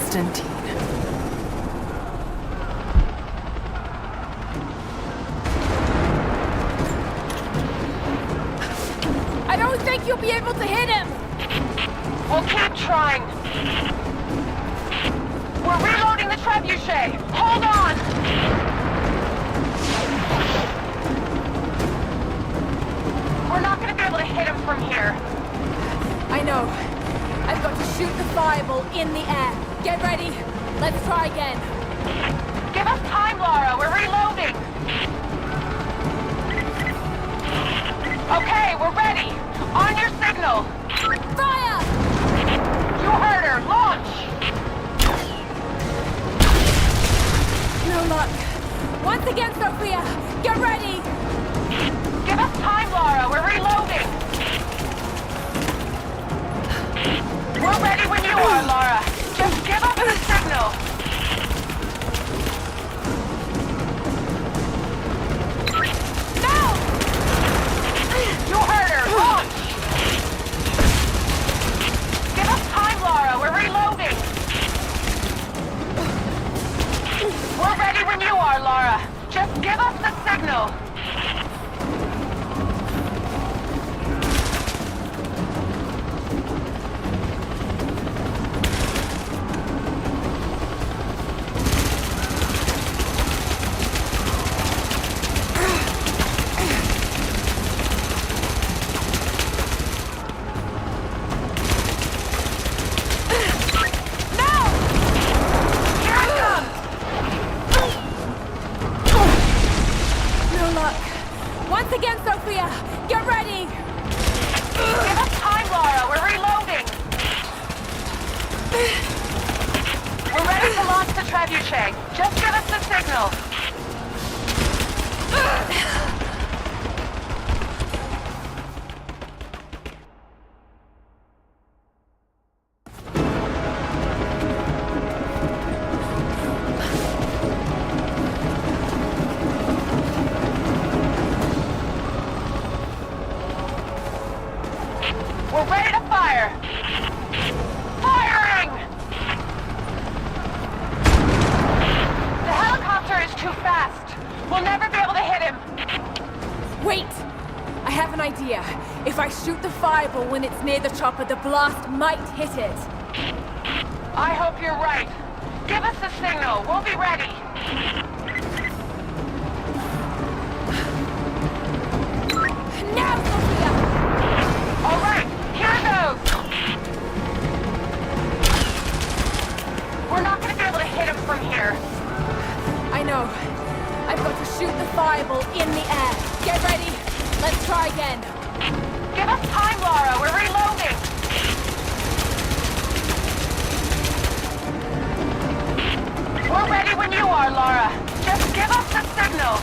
Constantine. I don't think you'll be able to hit him! We'll keep trying. We're reloading the trebuchet. Hold on! We're not gonna be able to hit him from here. I know. I've got to shoot the fireball in the air. Get ready. Let's try again. Give us time, Lara. We're reloading. Okay, we're ready. On your signal. Fire! You heard her. Launch! No luck. Once again, Sophia. Get ready. Give us time, Lara. We're reloading. We're ready when you are, Lara. Just give us the signal. Now! You heard her. Launch! Give us time, Lara. We're reloading. We're ready when you are, Lara. Just give us the signal. Once again, Sophia! Get ready! Give us time, Lara. We're reloading. We're ready to launch the trebuchet. Just give us the signal. We're ready to fire! Firing! The helicopter is too fast. We'll never be able to hit him. Wait! I have an idea. If I shoot the fireball when it's near the chopper, the blast might hit it. I hope you're right. Give us the signal. We'll be ready. Now, Sophia! All right, here goes. We're not going to be able to hit him from here. I know. I've got to shoot the fireball in the air. Get ready. Let's try again. Give us time, Lara. We're reloading. We're ready when you are, Lara. Just give us the signal.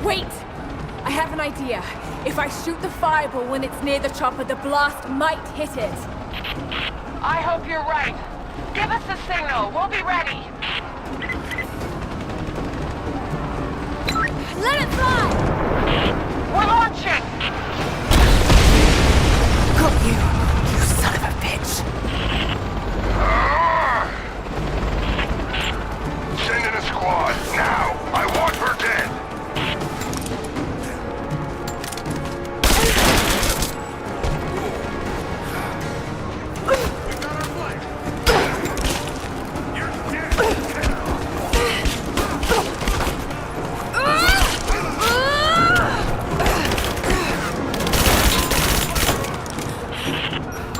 Wait! I have an idea. If I shoot the fireball when it's near the chopper, the blast might hit it. I hope you're right. Give us a signal. We'll be ready. Let it fly! We're launching! Got you, you son of a bitch. Send in a squad, now! I want her dead!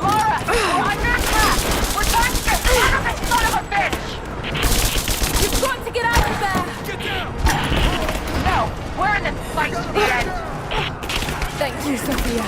Laura, we're under attack! We're trying to get out of this son of a bitch! You've got to get out of there! No, we're in this fight to the end. Thank you, Sophia.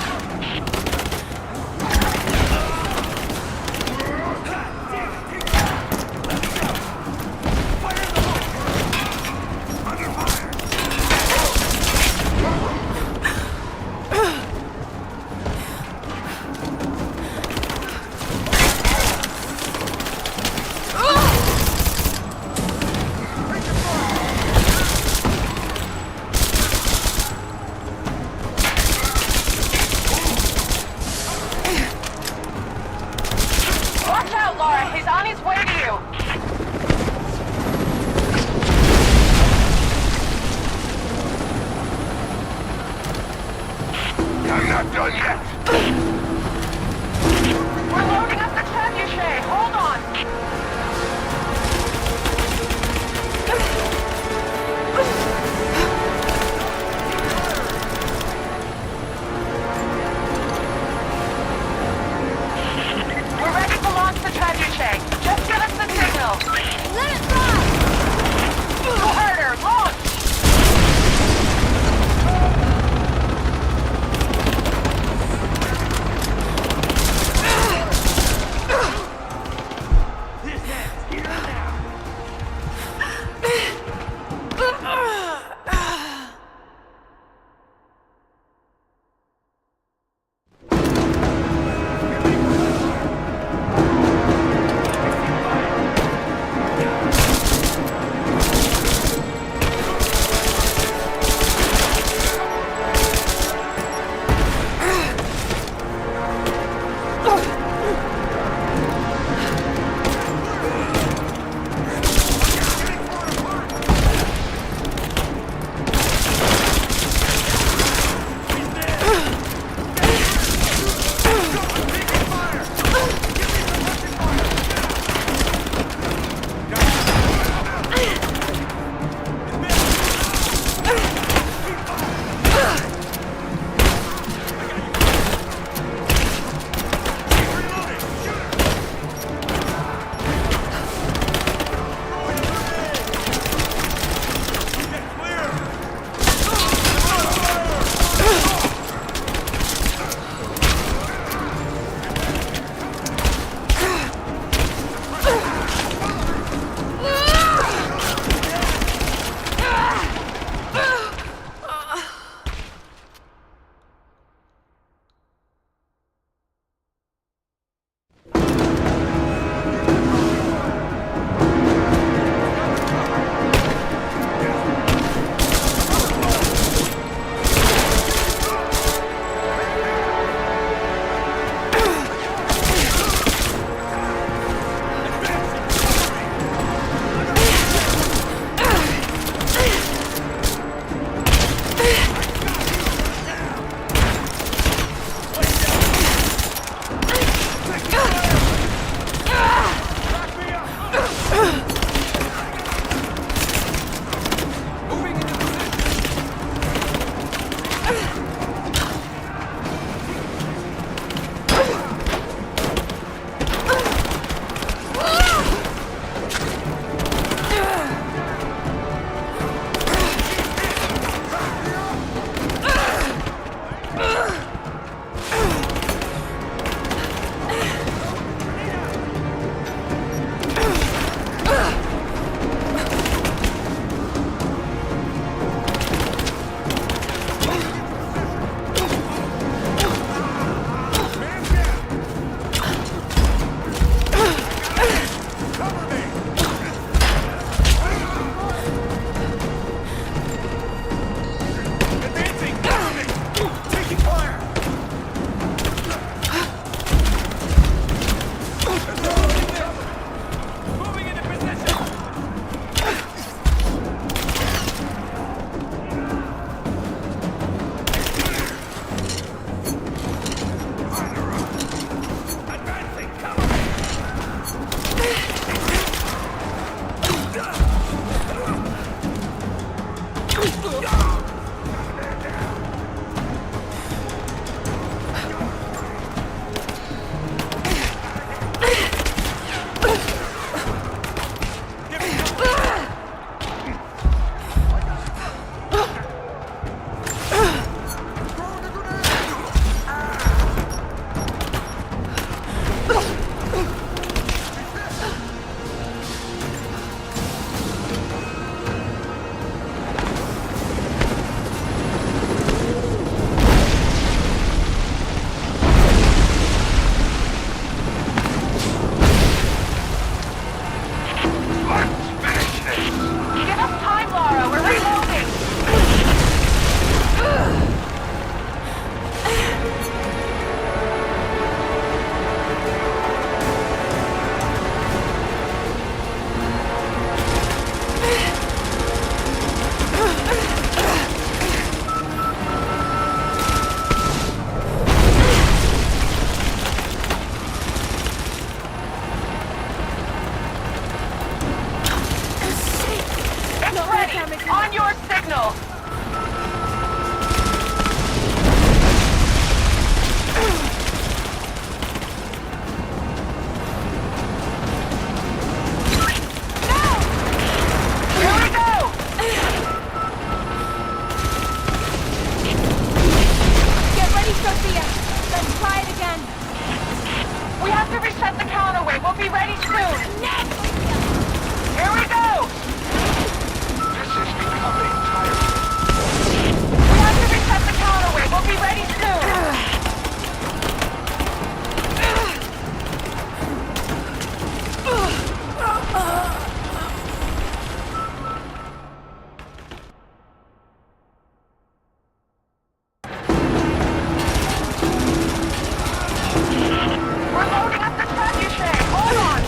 On your signal. Sophia, let's try it again. We have to reset the counterweight. We'll be ready soon. Next! Here we go! This is becoming tiring. We have to reset the counterweight. We'll be ready soon. We're loading up the trebuchet. Hold on.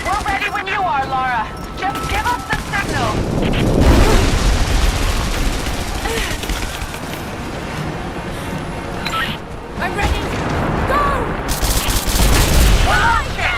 We're ready when you are, Laura. Just give us the signal. I'm ready. Go! We're launching.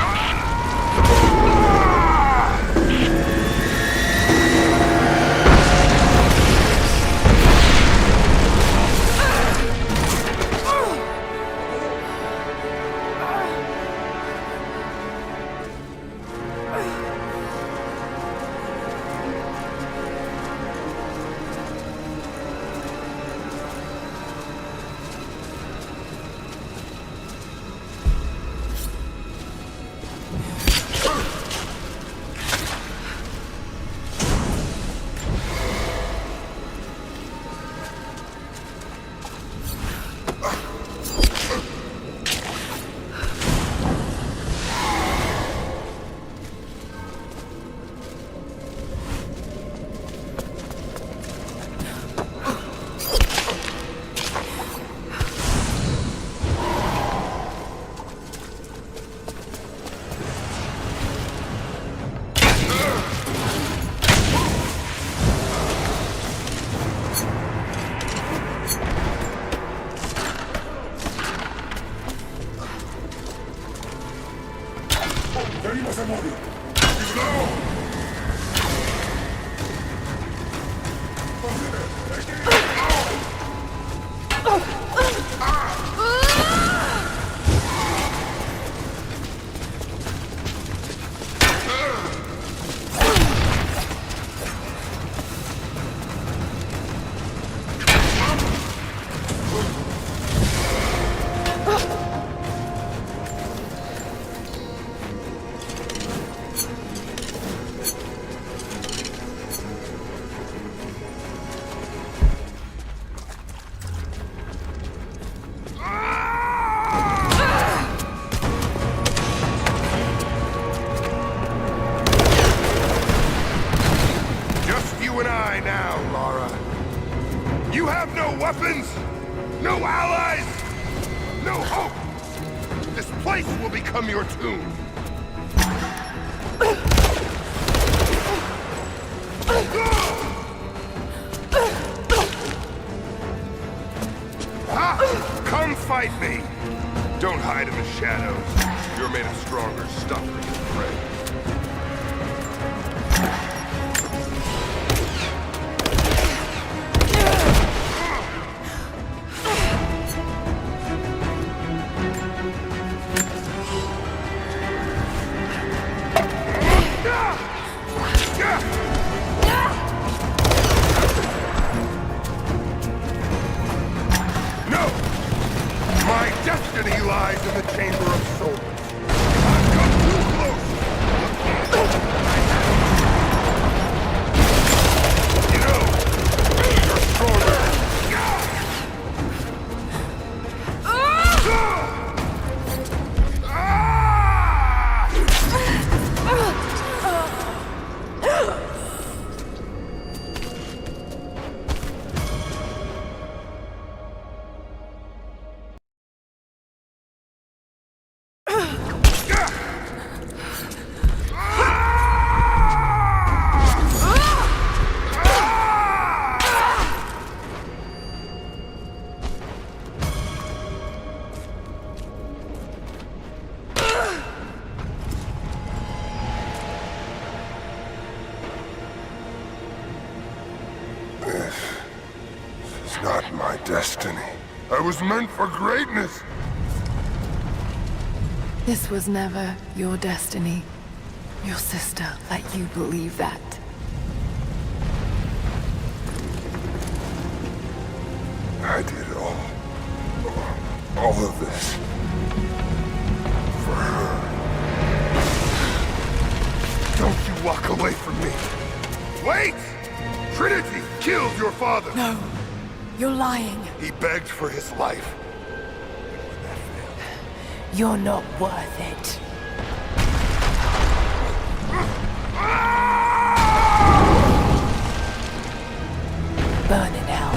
Just you and I now, Laura. You have no weapons, no allies, no hope. This place will become your tomb. Come fight me. Don't hide in the shadows. You're made of stronger stuff than your friend. No! My destiny lies in the Chamber of Souls. I've come too close. You know, you're stronger. It's not my destiny. I was meant for greatness. This was never your destiny. Your sister let you believe that. I did all of this for her. Don't you walk away from me. Wait! Trinity killed your father. No, you're lying. He begged for his life. You're not worth it. Burn in hell.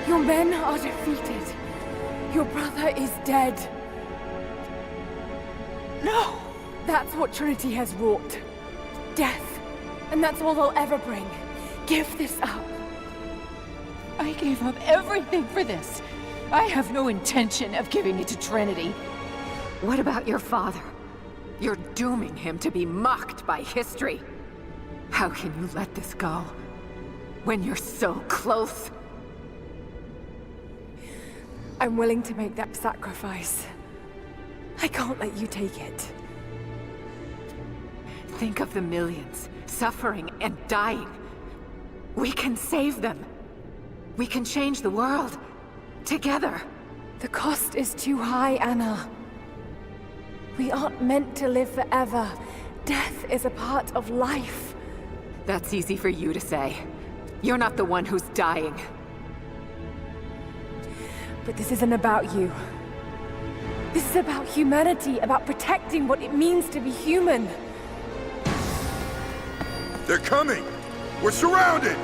Your men are defeated. Your brother is dead. No! That's what Trinity has wrought. Death. And that's all they'll ever bring. Give this up. I gave up everything for this. I have no intention of giving it to Trinity. What about your father? You're dooming him to be mocked by history. How can you let this go? When you're so close? I'm willing to make that sacrifice. I can't let you take it. Think of the millions suffering and dying. We can save them. We can change the world. Together. The cost is too high, Anna. We aren't meant to live forever. Death is a part of life. That's easy for you to say. You're not the one who's dying. But this isn't about you. This is about humanity, about protecting what it means to be human. They're coming! We're surrounded!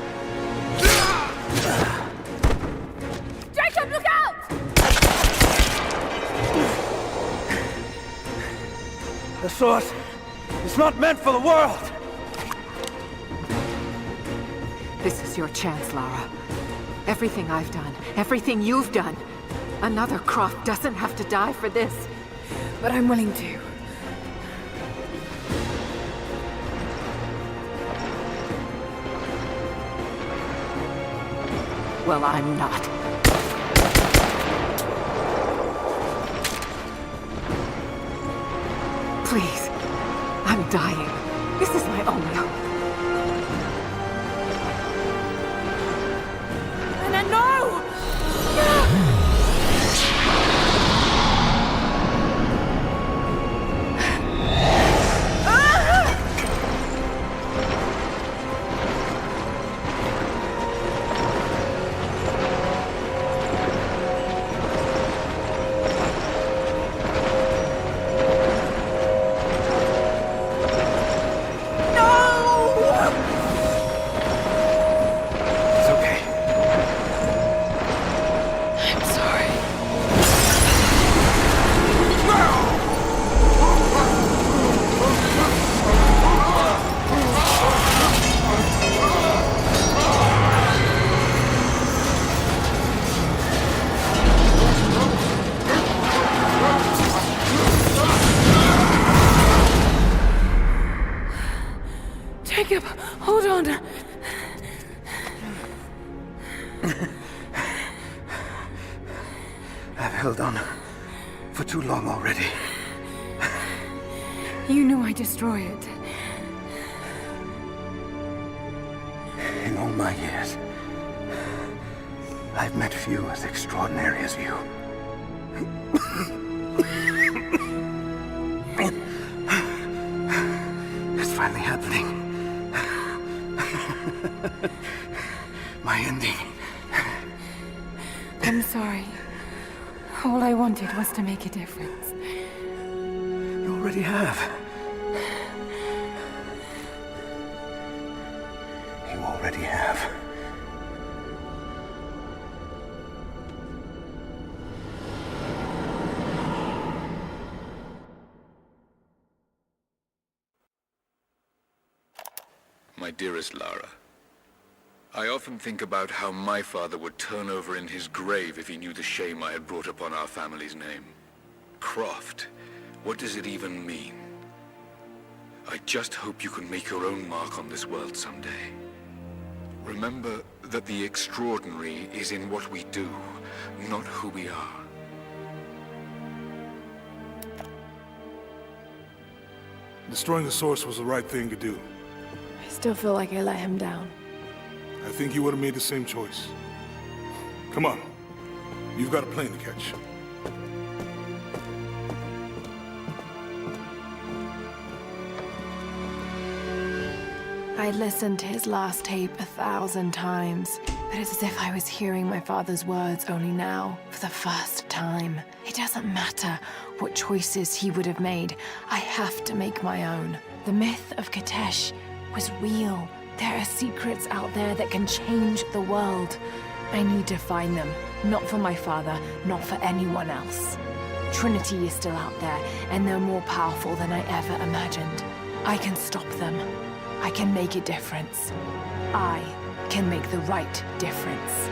Jacob, look out! The source is not meant for the world! This is your chance, Lara. Everything I've done, everything you've done. Another Croft doesn't have to die for this. But I'm willing to. Well, I'm not. Please. I'm dying. This is my only hope. Anna, no! Jacob, hold on. I've held on for too long already. You knew I'd destroy it. In all my years, I've met few as extraordinary as you. It's finally happening. My ending. I'm sorry. All I wanted was to make a difference. You already have. You already have. my dearest Lara. I often think about how my father would turn over in his grave if he knew the shame I had brought upon our family's name. Croft, what does it even mean? I just hope you can make your own mark on this world someday. Remember that the extraordinary is in what we do, not who we are. Destroying the source was the right thing to do. I still feel like I let him down. I think you would have made the same choice. Come on. You've got a plane to catch. I listened to his last tape 1,000 times, but it's as if I was hearing my father's words only now, for the first time. It doesn't matter what choices he would have made. I have to make my own. The myth of Katesh was real. There are secrets out there that can change the world. I need to find them, not for my father, not for anyone else. Trinity is still out there, and they're more powerful than I ever imagined. I can stop them. I can make a difference. I can make the right difference.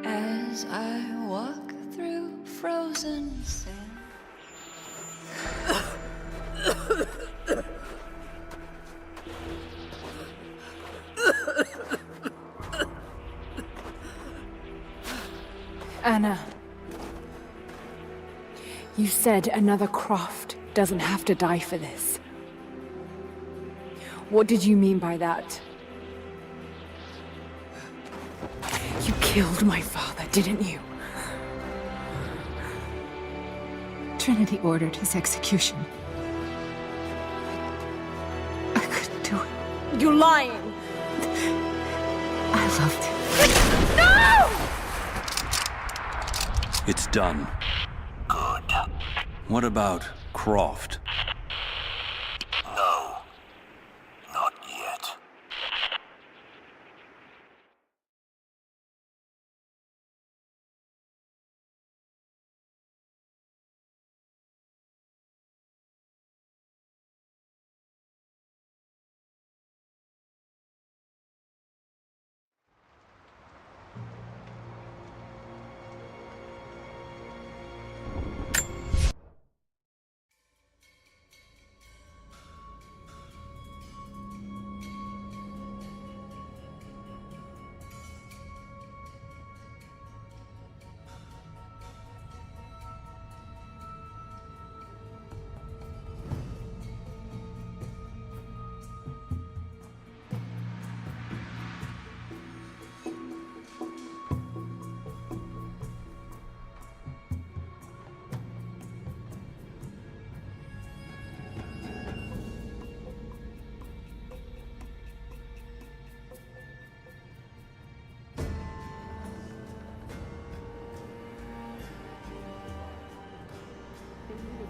As I walk through frozen sand. Anna, you said another Croft doesn't have to die for this. What did you mean by that? You killed my father, didn't you? Trinity ordered his execution. I couldn't do it. You're lying! I loved him. No! It's done. Good. What about Croft? No. Not yet.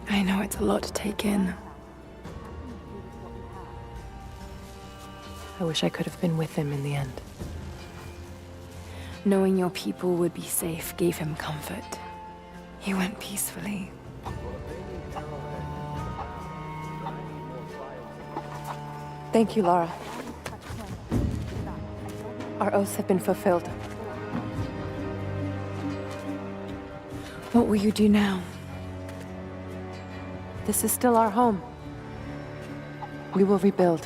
I know it's a lot to take in. I wish I could have been with him in the end. Knowing your people would be safe gave him comfort. He went peacefully. Thank you, Lara. Our oaths have been fulfilled. What will you do now? This is still our home. We will rebuild.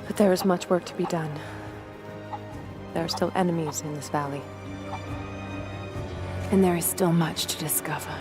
But there is much work to be done. There are still enemies in this valley. And there is still much to discover.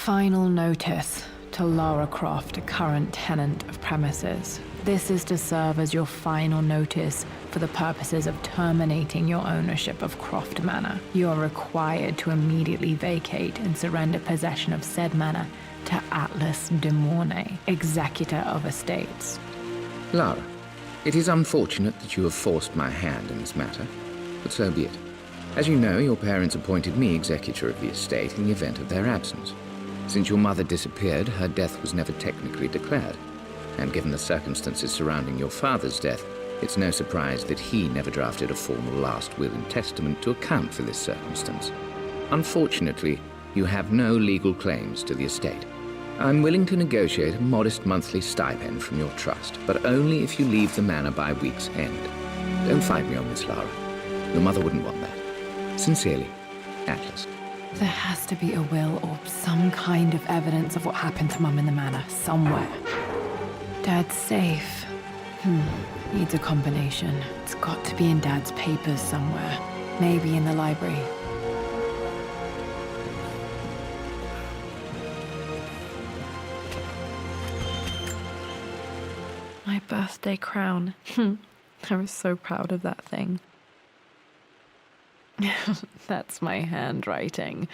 Final notice to Lara Croft, current tenant of premises. This is to serve as your final notice for the purposes of terminating your ownership of Croft Manor. You are required to immediately vacate and surrender possession of said manor to Atlas de Mornay, executor of estates. Lara, it is unfortunate that you have forced my hand in this matter, but so be it. As you know, your parents appointed me executor of the estate in the event of their absence. Since your mother disappeared, her death was never technically declared. And given the circumstances surrounding your father's death, it's no surprise that he never drafted a formal last will and testament to account for this circumstance. Unfortunately, you have no legal claims to the estate. I'm willing to negotiate a modest monthly stipend from your trust, but only if you leave the manor by week's end. Don't fight me on this, Lara. Your mother wouldn't want that. Sincerely, Atlas. There has to be a will or some kind of evidence of what happened to Mum in the manor, somewhere. Dad's safe. Needs a combination. It's got to be in Dad's papers somewhere. Maybe in the library. My birthday crown. I was so proud of that thing. That's my handwriting.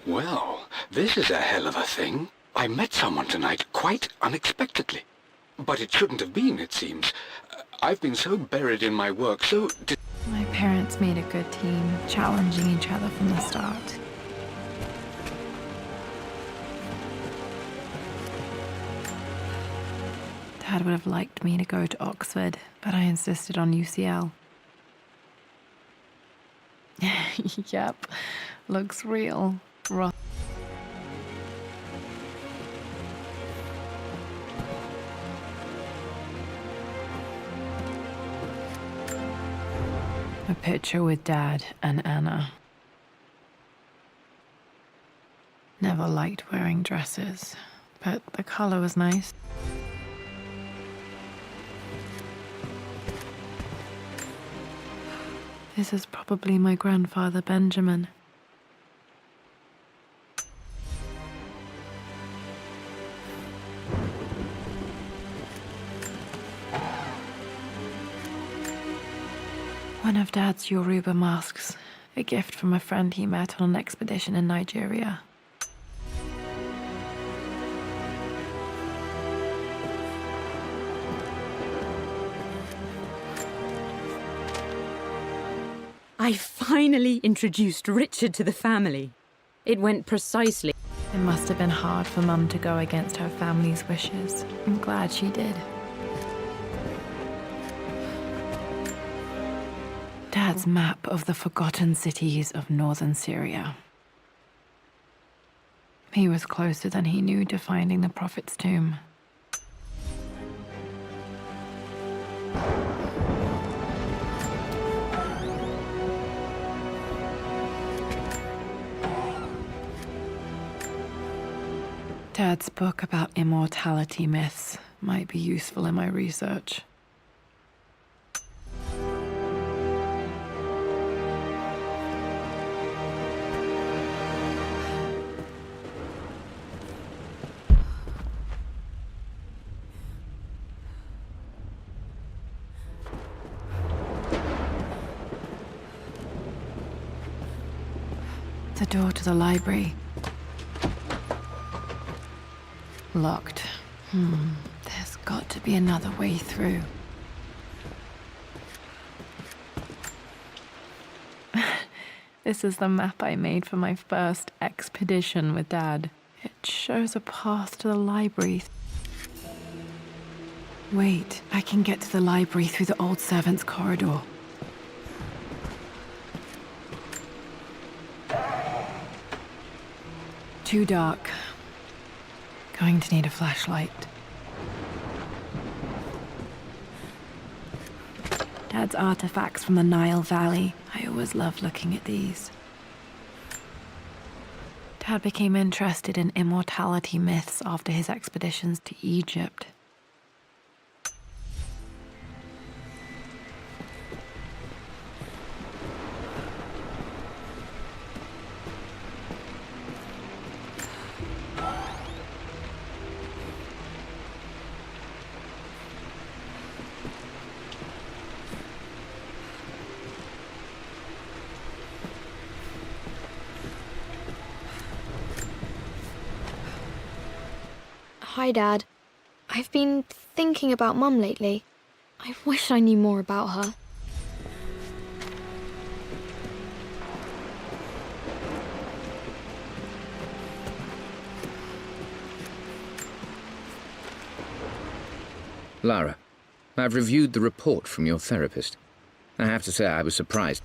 Well, this is a hell of a thing. I met someone tonight quite unexpectedly. But it shouldn't have been, it seems. I've been so buried in my work, so... My parents made a good team, challenging each other from the start. Dad would have liked me to go to Oxford, but I insisted on UCL. Yep, looks real. A picture with Dad and Anna. Never liked wearing dresses, but the color was nice. This is probably my grandfather, Benjamin. One of Dad's Yoruba masks, a gift from a friend he met on an expedition in Nigeria. I finally introduced Richard to the family. It went precisely. It must have been hard for Mum to go against her family's wishes. I'm glad she did. Dad's map of the forgotten cities of northern Syria. He was closer than he knew to finding the Prophet's tomb. Dad's book about immortality myths might be useful in my research. The door to the library. Locked. There's got to be another way through. This is the map I made for my first expedition with Dad. It shows a path to the library. Wait, I can get to the library through the old servants' corridor. Too dark. Going to need a flashlight. Dad's artifacts from the Nile Valley. I always loved looking at these. Dad became interested in immortality myths after his expeditions to Egypt. Hi, Dad. I've been thinking about Mum lately. I wish I knew more about her. Lara, I've reviewed the report from your therapist. I have to say I was surprised.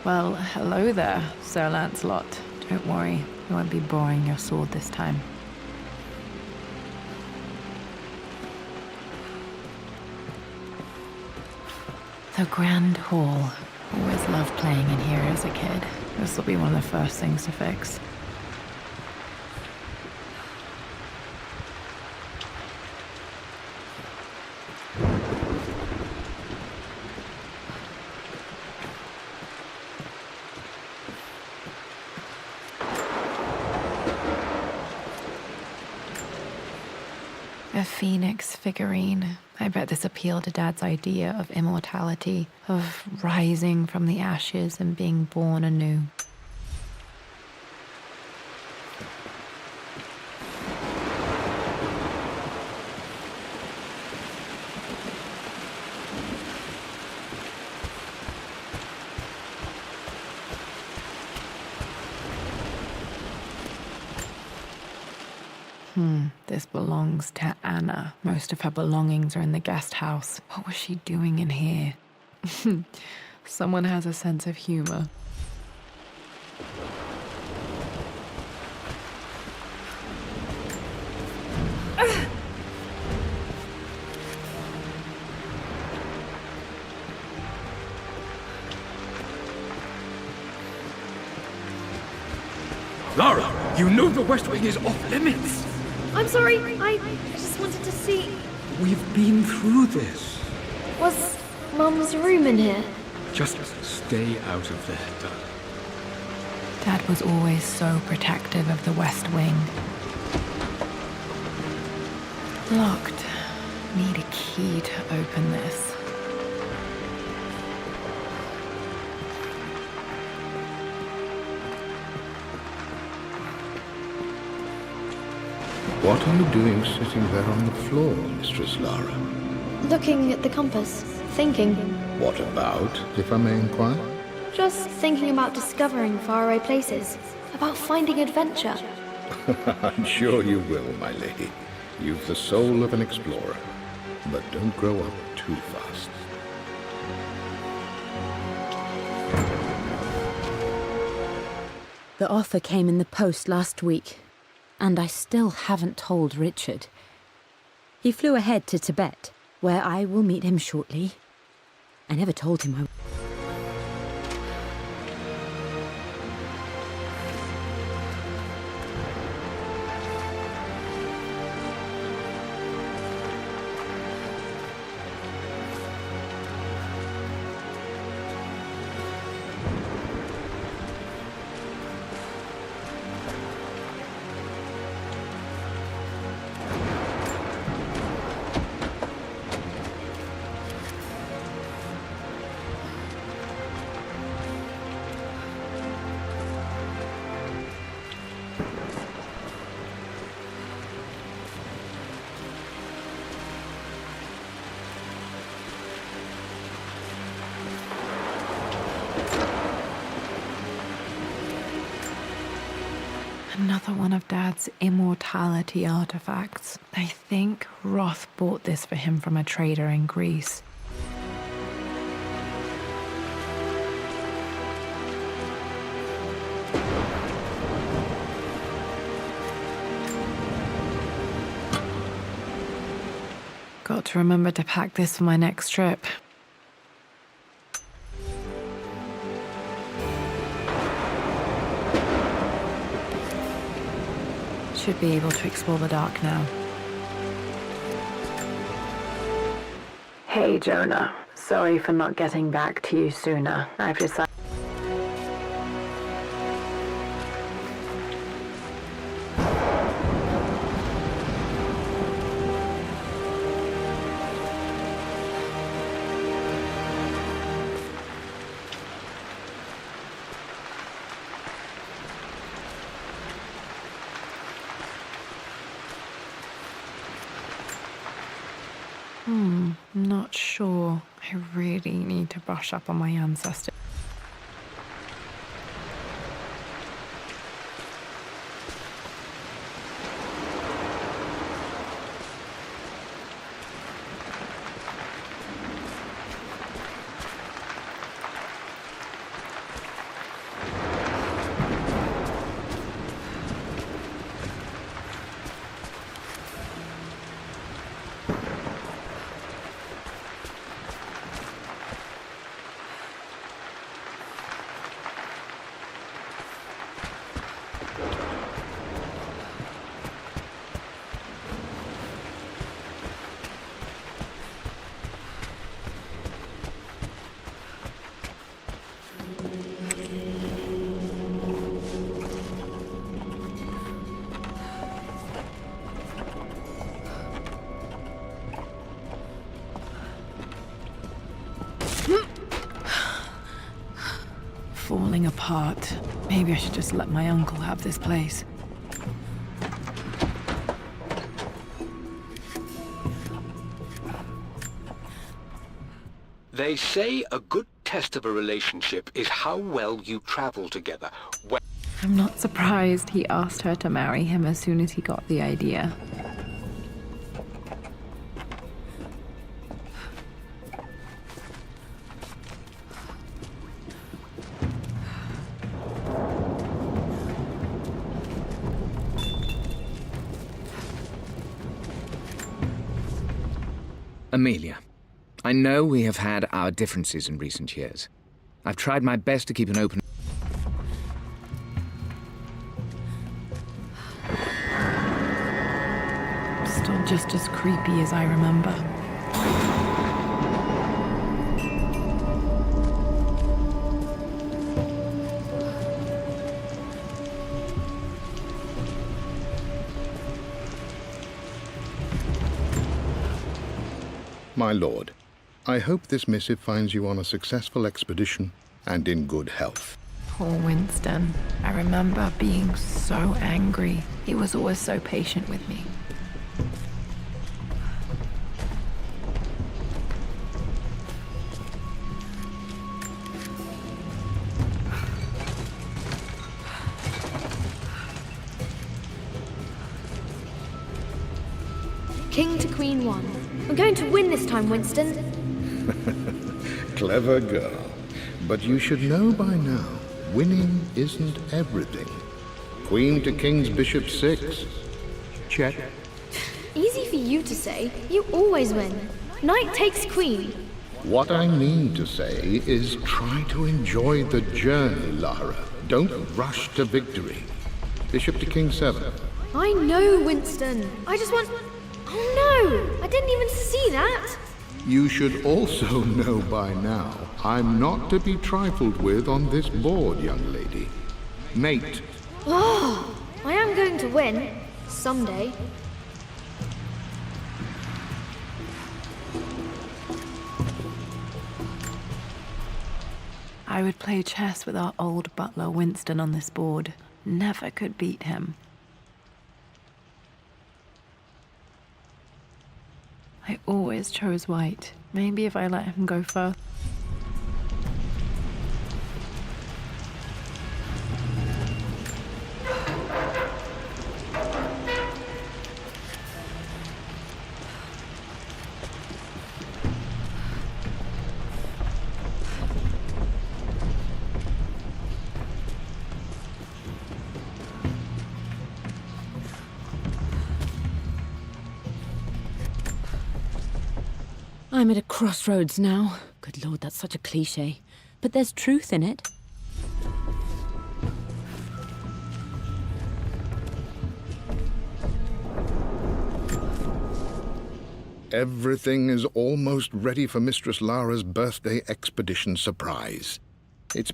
Well, hello there, Sir Lancelot. Don't worry, I won't be borrowing your sword this time. The Grand Hall. Always loved playing in here as a kid. This will be one of the first things to fix. A phoenix figurine. I bet this appealed to Dad's idea of immortality, of rising from the ashes and being born anew. This belongs to Anna. Most of her belongings are in the guest house. What was she doing in here? Someone has a sense of humor. Lara, you know the West Wing is off limits. I'm sorry, I just wanted to see... We've been through this. Was Mum's room in here? Just stay out of there, Dad was always so protective of the West Wing. Locked. Need a key to open this. What are you doing sitting there on the floor, Mistress Lara? Looking at the compass, thinking. What about, if I may inquire? Just thinking about discovering faraway places, about finding adventure. I'm sure you will, my lady. You've the soul of an explorer. But don't grow up too fast. The offer came in the post last week, and I still haven't told Richard. He flew ahead to Tibet, where I will meet him shortly. I never told him I... Another one of Dad's immortality artifacts. I think Roth bought this for him from a trader in Greece. Got to remember to pack this for my next trip. Should be able to explore the dark now. Hey, Jonah. Sorry for not getting back to you sooner. I've decided... Not sure. I really need to brush up on my ancestors. Falling apart. Maybe I should just let my uncle have this place. They say a good test of a relationship is how well you travel together. I'm not surprised he asked her to marry him as soon as he got the idea. Amelia, I know we have had our differences in recent years. I've tried my best to keep an open... Still just as creepy as I remember. My lord, I hope this missive finds you on a successful expedition and in good health. Poor Winston. I remember being so angry. He was always so patient with me. King to Queen 1. We're going to win this time, Winston. Clever girl. But you should know by now, winning isn't everything. Queen to King's Bishop 6. Check. Easy for you to say. You always win. Knight takes Queen. What I mean to say is try to enjoy the journey, Lara. Don't rush to victory. Bishop to King 7. I know, Winston. I just want... Oh no! I didn't even see that! You should also know by now, I'm not to be trifled with on this board, young lady. Mate. Oh, I am going to win. Someday. I would play chess with our old butler Winston on this board. Never could beat him. I always chose white. Maybe if I let him go first. I'm at a crossroads now. Good lord, that's such a cliche. But there's truth in it. Everything is almost ready for Mistress Lara's birthday expedition surprise. It's...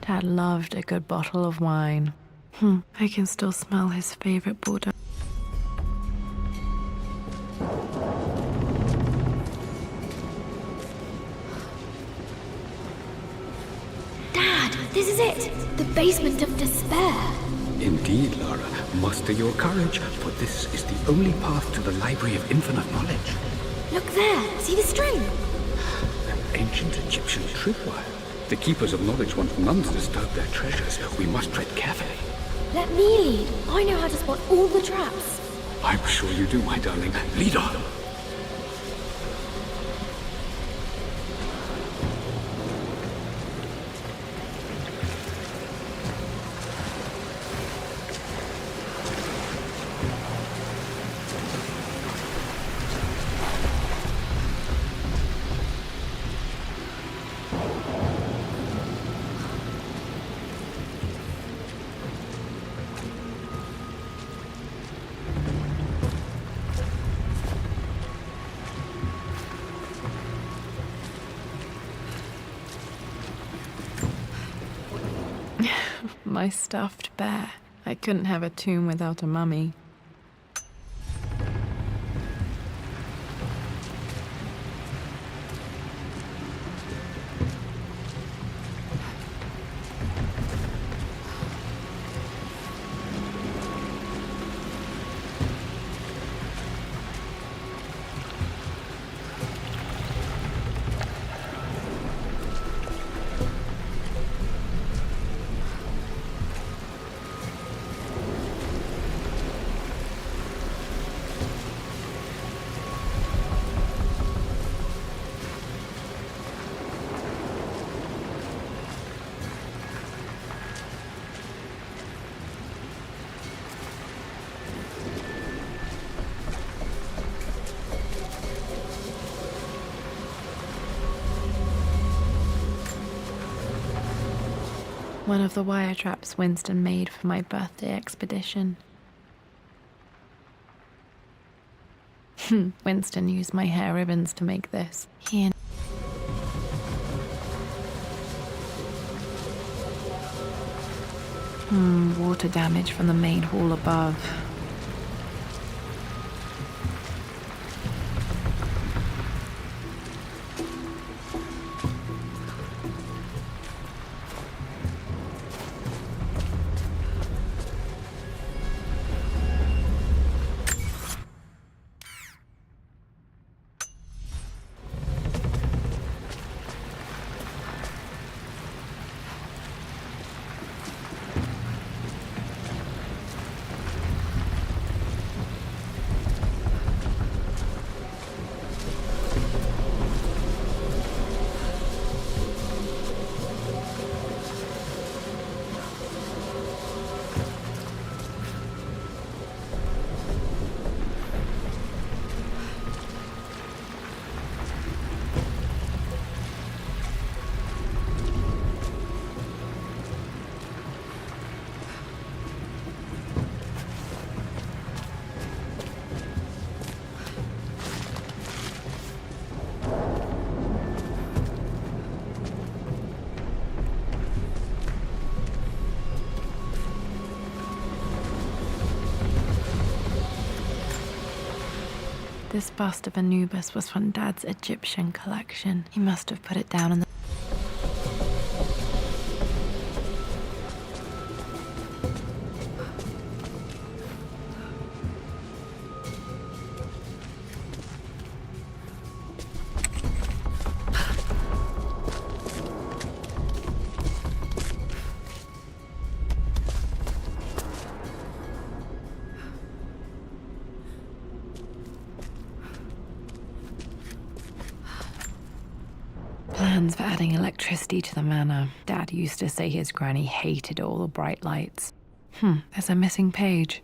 Dad loved a good bottle of wine. I can still smell his favorite Bordeaux. Dad, this is it! The basement of despair. Indeed, Lara. Muster your courage, for this is the only path to the Library of Infinite Knowledge. Look there! See the string? An ancient Egyptian tripwire. The keepers of knowledge want none to disturb their treasures. We must tread carefully. Let me lead. I know how to spot all the traps. I'm sure you do, my darling. Lead on. My stuffed bear. I couldn't have a tomb without a mummy. One of the wire traps Winston made for my birthday expedition. Winston used my hair ribbons to make this. He and water damage from the main hall above. This bust of Anubis was from Dad's Egyptian collection. He must have put it down in the... Plans for adding electricity to the manor. Dad used to say his granny hated all the bright lights. There's a missing page.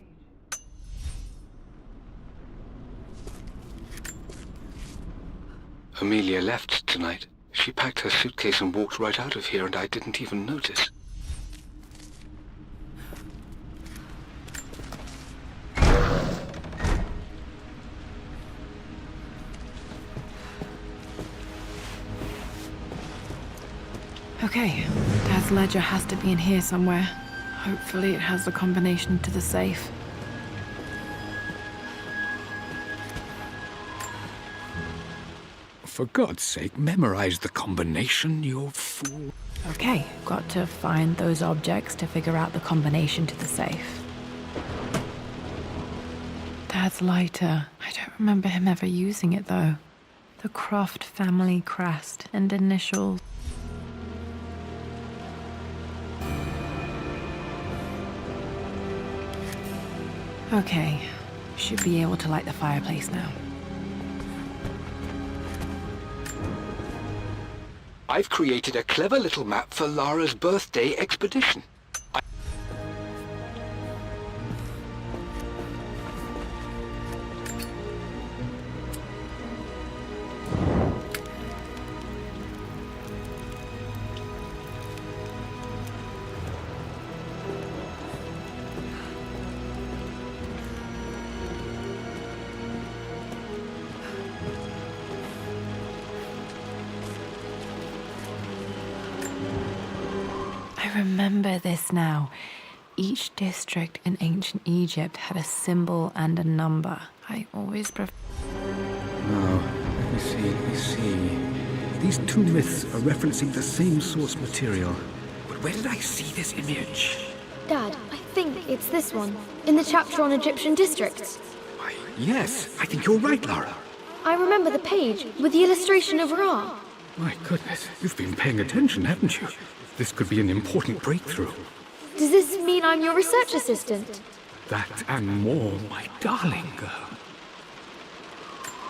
Amelia left tonight. She packed her suitcase and walked right out of here, and I didn't even notice. Okay, Dad's His ledger has to be in here somewhere. Hopefully it has the combination to the safe. For God's sake, memorize the combination, you fool. Okay, got to find those objects to figure out the combination to the safe. Dad's lighter. I don't remember him ever using it, though. The Croft family crest and initials. Okay, should be able to light the fireplace now. I've created a clever little map for Lara's birthday expedition. I remember this now. Each district in ancient Egypt had a symbol and a number. I always Now, let me see. These two myths are referencing the same source material. But where did I see this image? Dad, I think it's this one, in the chapter on Egyptian districts. Why, yes, I think you're right, Lara. I remember the page with the illustration of Ra. My goodness, you've been paying attention, haven't you? This could be an important breakthrough. Does this mean I'm your research assistant? That and more, my darling girl.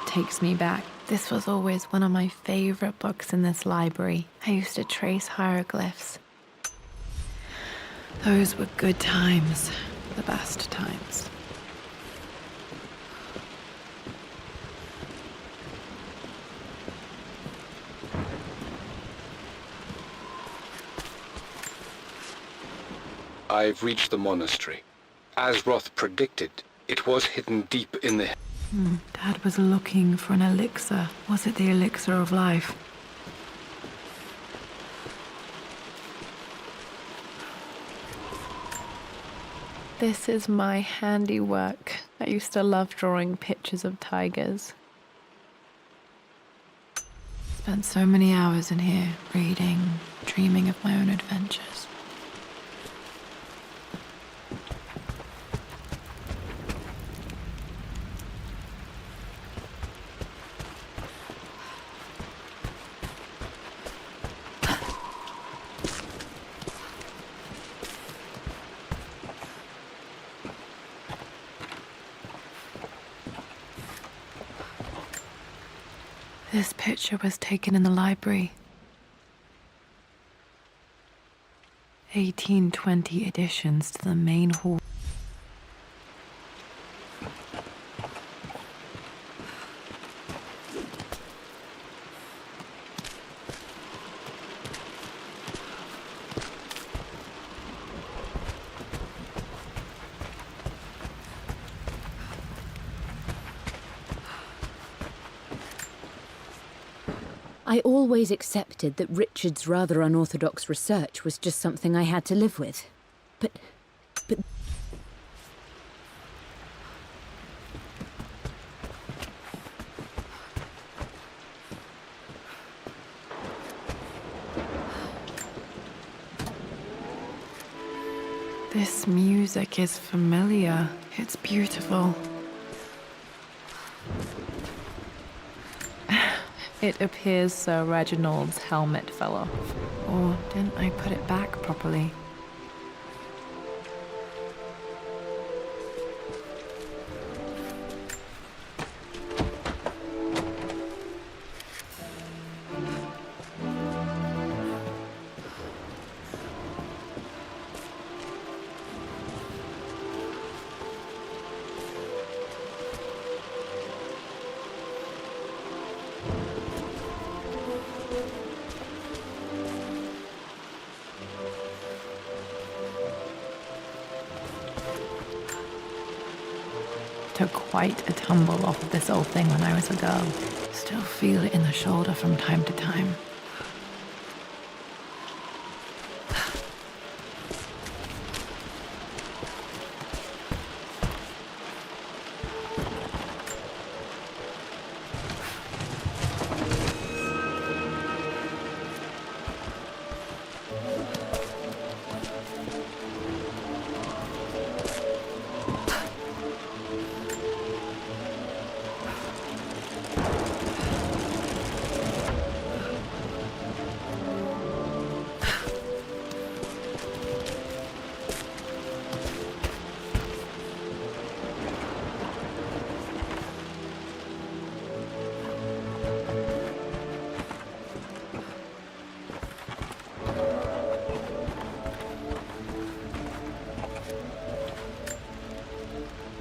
Takes me back. This was always one of my favorite books in this library. I used to trace hieroglyphs. Those were good times. The best times. I've reached the monastery. As Roth predicted, it was hidden deep in the... Dad was looking for an elixir. Was it the elixir of life? This is my handiwork. I used to love drawing pictures of tigers. Spent so many hours in here, reading, dreaming of my own adventures. This picture was taken in the library. 1820 additions to the main hall. I always accepted that Richard's rather unorthodox research was just something I had to live with. But... This music is familiar. It's beautiful. It appears Sir Reginald's helmet fell off. Or didn't I put it back properly? Took quite a tumble off of this old thing when I was a girl. Still feel it in the shoulder from time to time.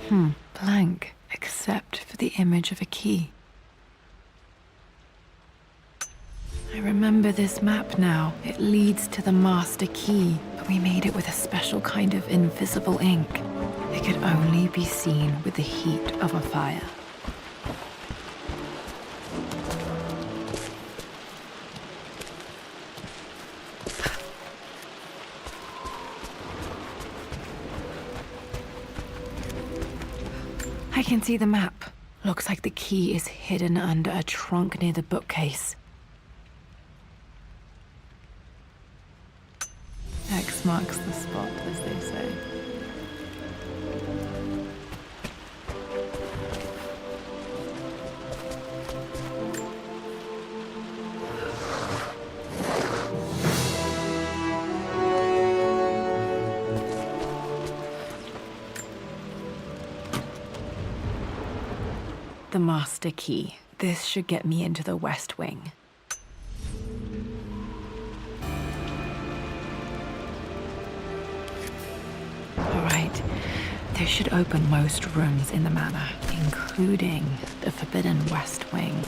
Blank, except for the image of a key. I remember this map now. It leads to the master key, but we made it with a special kind of invisible ink. It could only be seen with the heat of a fire. I can see the map. Looks like the key is hidden under a trunk near the bookcase. X marks the spot, as they say. The master key. This should get me into the West Wing. Alright, this should open most rooms in the manor, including the forbidden West Wing.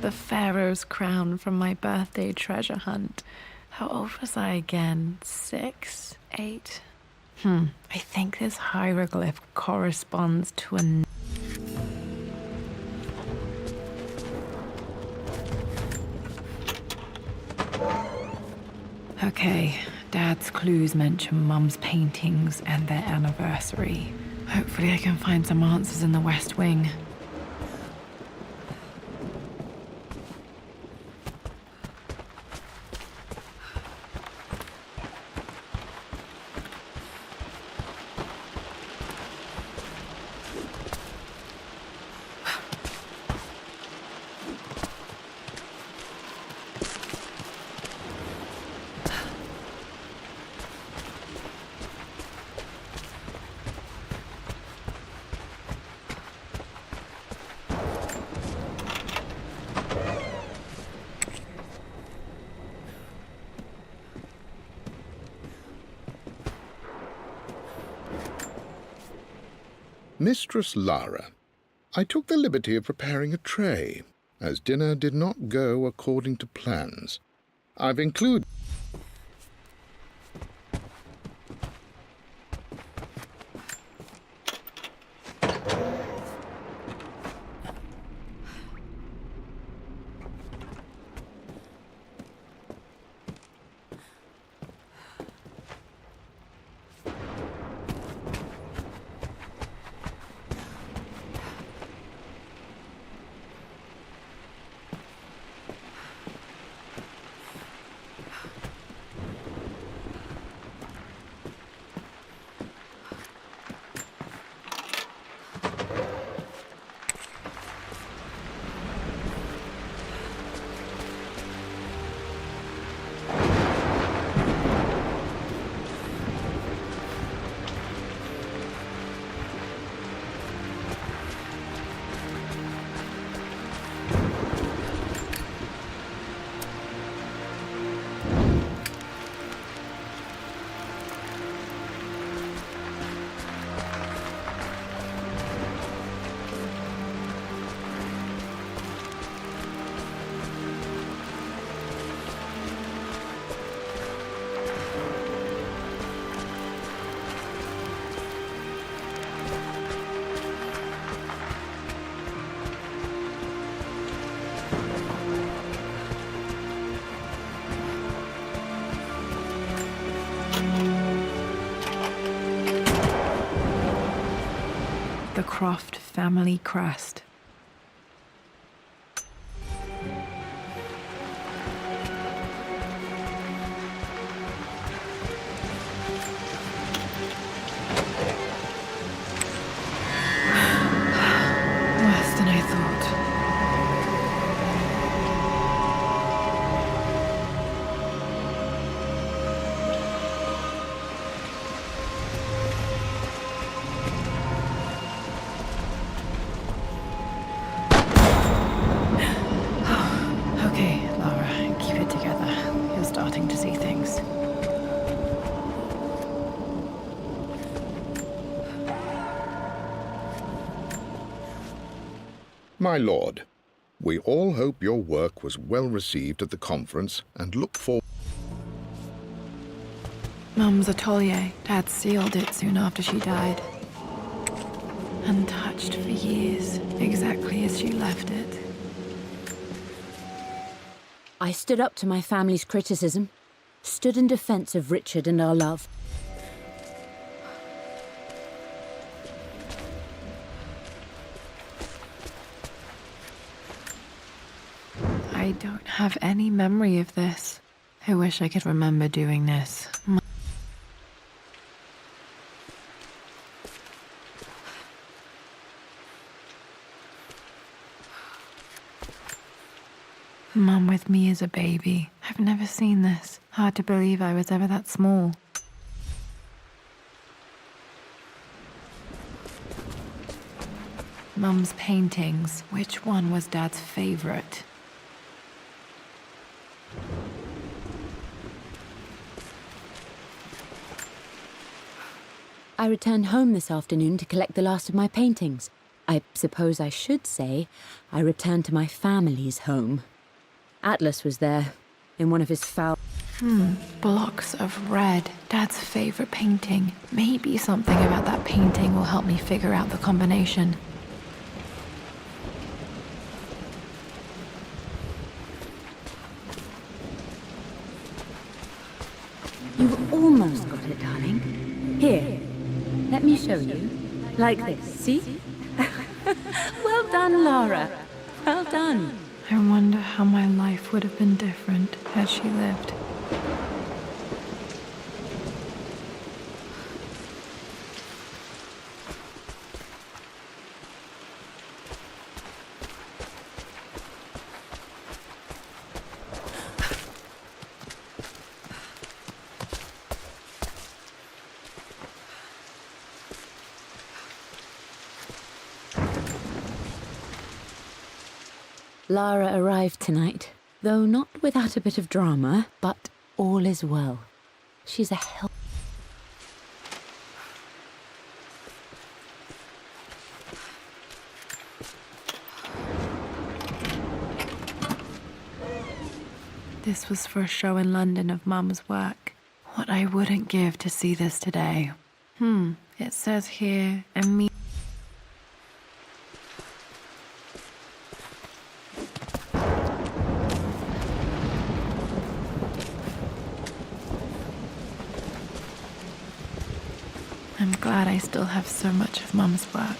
The Pharaoh's crown from my birthday treasure hunt. How old was I again? 6? 8? I think this hieroglyph corresponds to a... Okay, Dad's clues mention Mum's paintings and their anniversary. Hopefully I can find some answers in the West Wing. Mistress Lara, I took the liberty of preparing a tray, as dinner did not go according to plans. I've included... The Croft family crest. Worse than I thought. My lord, we all hope your work was well received at the conference and look forward. Mum's atelier. Dad sealed it soon after she died. Untouched for years, exactly as she left it. I stood up to my family's criticism, stood in defense of Richard and our love. I don't have any memory of this. I wish I could remember doing this. Mum with me as a baby. I've never seen this. Hard to believe I was ever that small. Mum's paintings. Which one was Dad's favorite? I returned home this afternoon to collect the last of my paintings. I suppose I should say I returned to my family's home. Atlas was there, in one of his foul... Blocks of red. Dad's favorite painting. Maybe something about that painting will help me figure out the combination. You've almost got it, darling. Here, let me show you. Like this, see? Well done, Lara. Well done. I wonder how my life would have been different had she lived. Lara arrived tonight, though not without a bit of drama, but all is well. She's a help. This was for a show in London of Mum's work. What I wouldn't give to see this today. It says here, I'm glad I still have so much of Mum's work.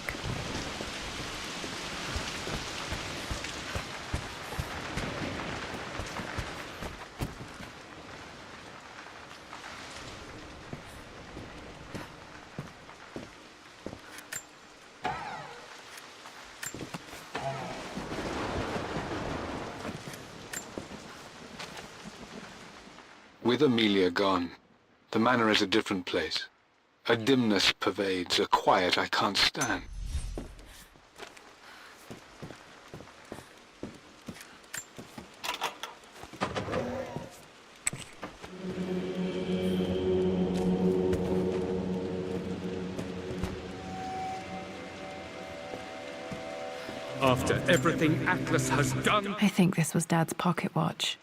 With Amelia gone, the manor is a different place. A dimness pervades, a quiet I can't stand. After everything Atlas has done... I think this was Dad's pocket watch.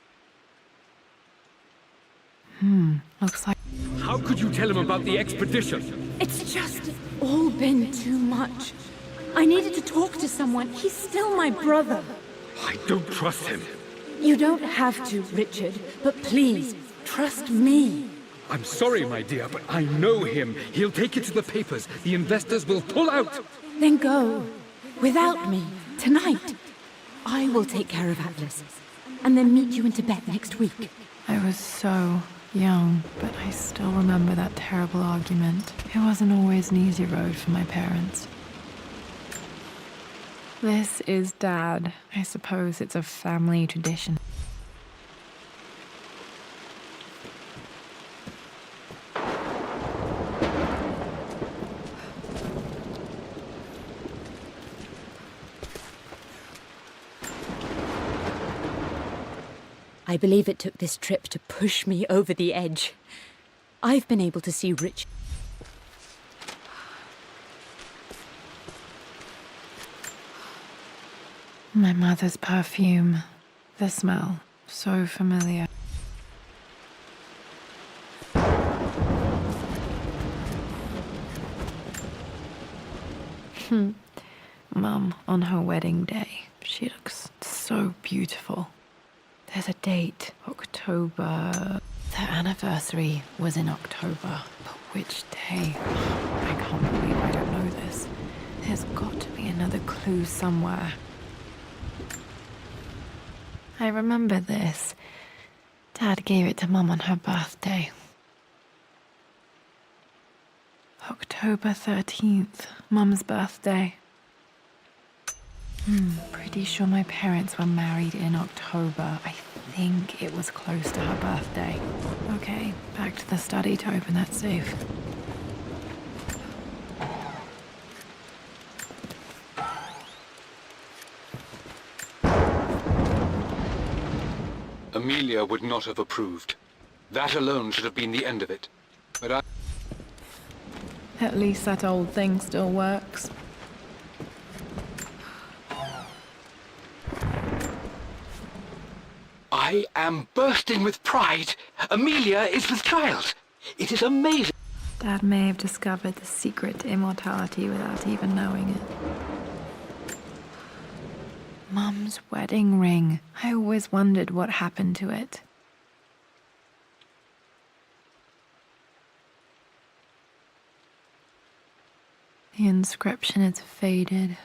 Looks like... How could you tell him about the expedition? It's just all been too much. I needed to talk to someone. He's still my brother. I don't trust him. You don't have to, Richard, but please, trust me. I'm sorry, my dear, but I know him. He'll take it to the papers. The investors will pull out. Then go. Without me. Tonight. I will take care of Atlas. And then meet you in Tibet next week. I was so young, but I still remember that terrible argument. It wasn't always an easy road for my parents. This is Dad. I suppose it's a family tradition. I believe it took this trip to push me over the edge. I've been able to see Rich. My mother's perfume. The smell. So familiar. Mum, on her wedding day, she looks so beautiful. There's a date, October. Their anniversary was in October, but which day? I can't believe I don't know this. There's got to be another clue somewhere. I remember this. Dad gave it to Mum on her birthday. October 13th, Mum's birthday. Pretty sure my parents were married in October. I think it was close to her birthday. Okay, back to the study to open that safe. Amelia would not have approved. That alone should have been the end of it. But At least that old thing still works. I am bursting with pride. Amelia is with child. It is amazing. Dad may have discovered the secret to immortality without even knowing it. Mum's wedding ring. I always wondered what happened to it. The inscription is faded.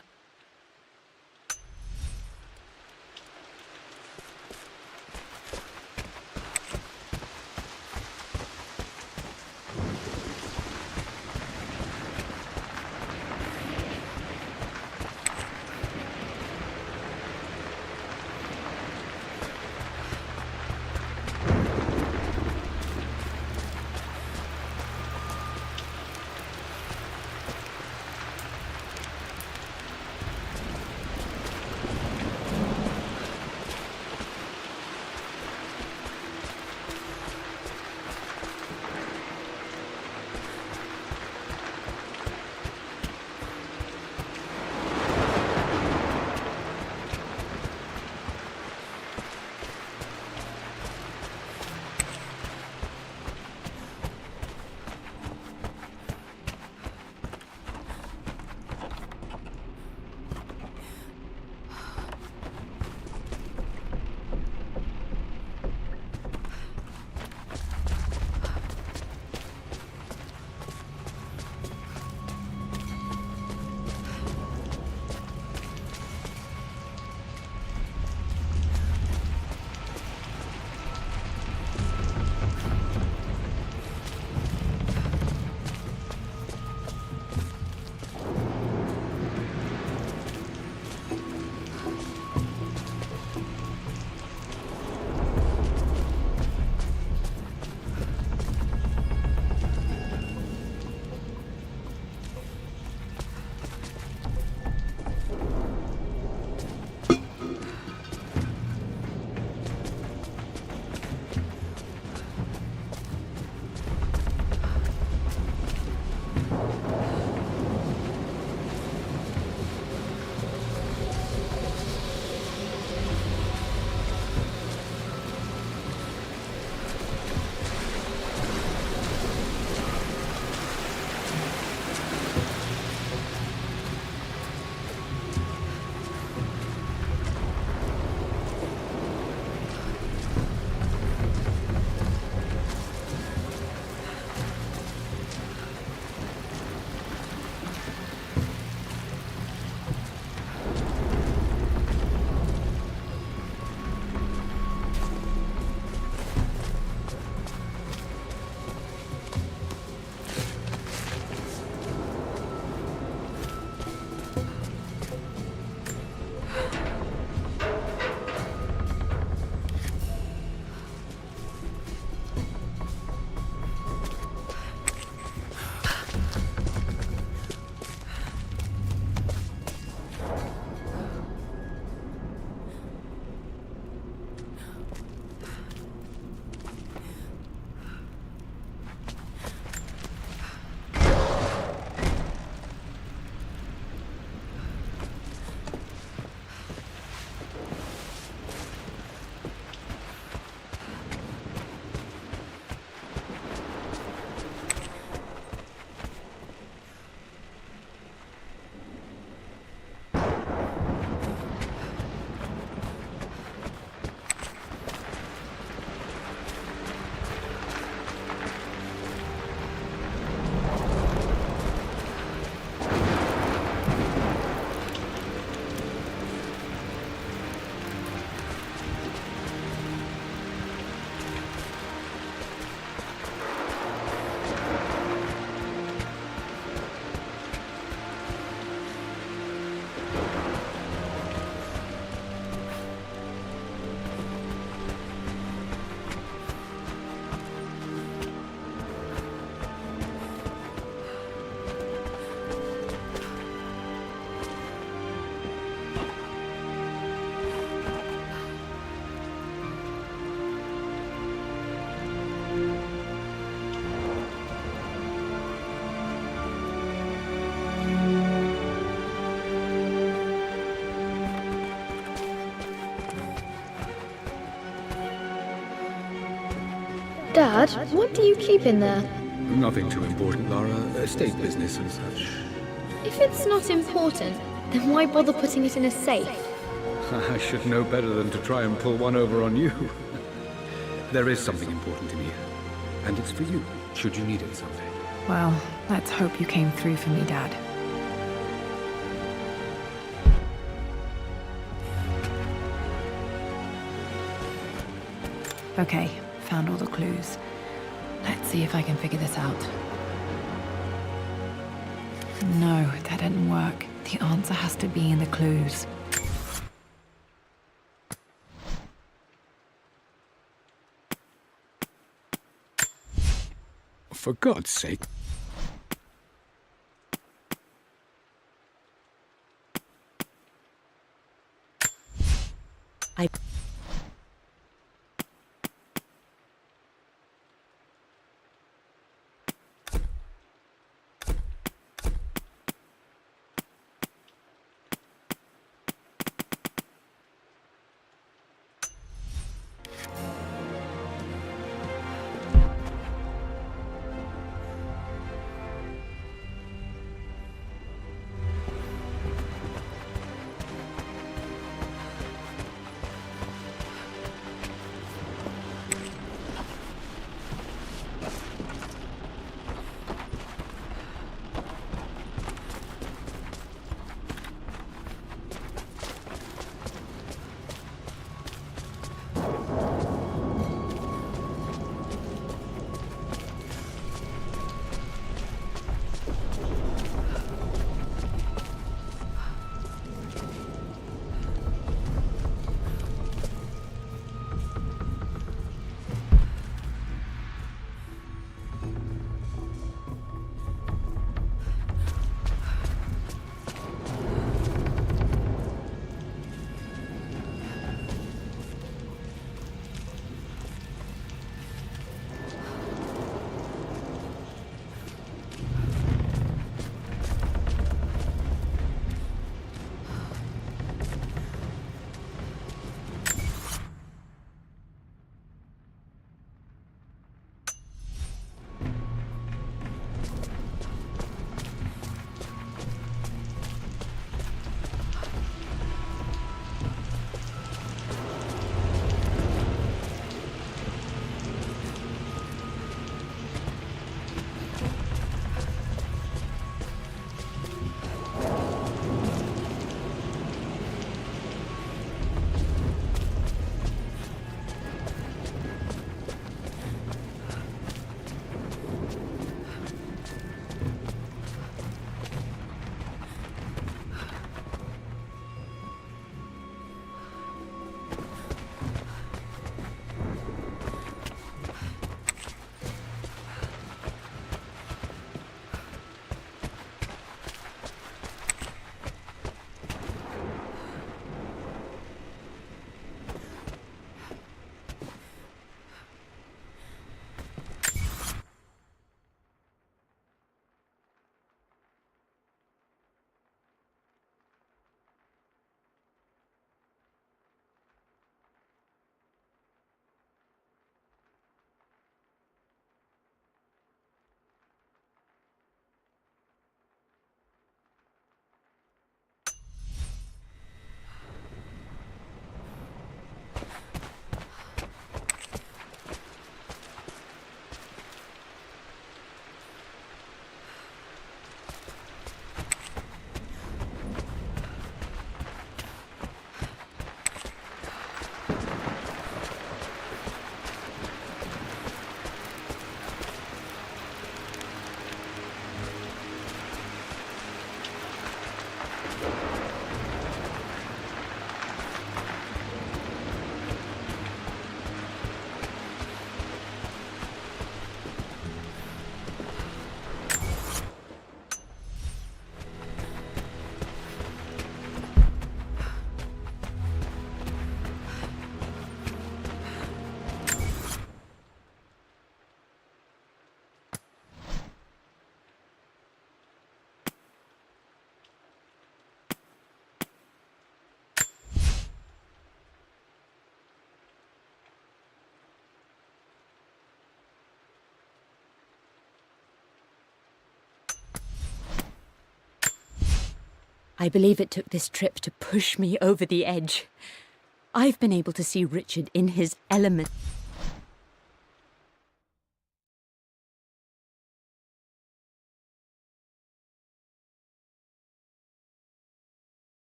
Dad, what do you keep in there? Nothing too important, Lara. Estate business and such. If it's not important, then why bother putting it in a safe? I should know better than to try and pull one over on you. There is something important to me, and it's for you, should you need it someday. Well, let's hope you came through for me, Dad. Okay, found all the clues. Let's see if I can figure this out. No, that didn't work. The answer has to be in the clues. For God's sake. I believe it took this trip to push me over the edge. I've been able to see Richard in his element.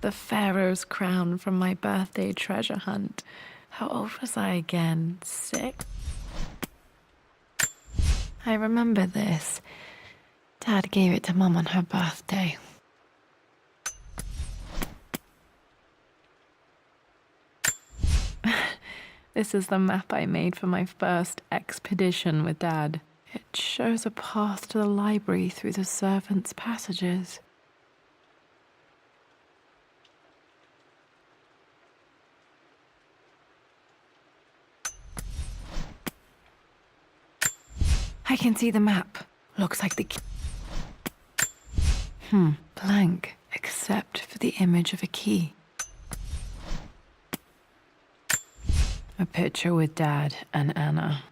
The Pharaoh's crown from my birthday treasure hunt. How old was I again? 6? I remember this. Dad gave it to Mum on her birthday. This is the map I made for my first expedition with Dad. It shows a path to the library through the servants' passages. I can see the map. Looks like the key. Blank, except for the image of a key. A picture with Dad and Anna.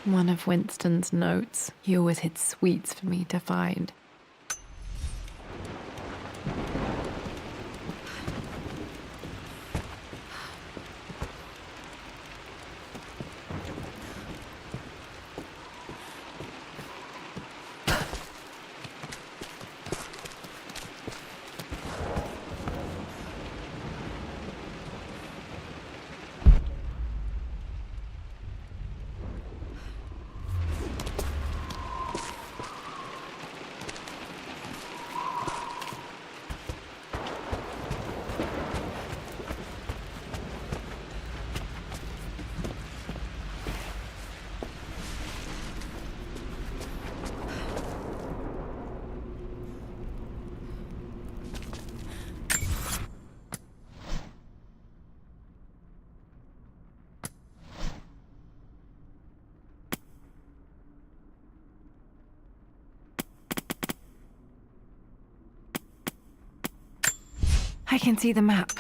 One of Winston's notes. He always hid sweets for me to find. I can see the map.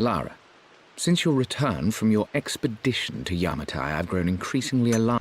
Lara, since your return from your expedition to Yamatai, I've grown increasingly alarmed.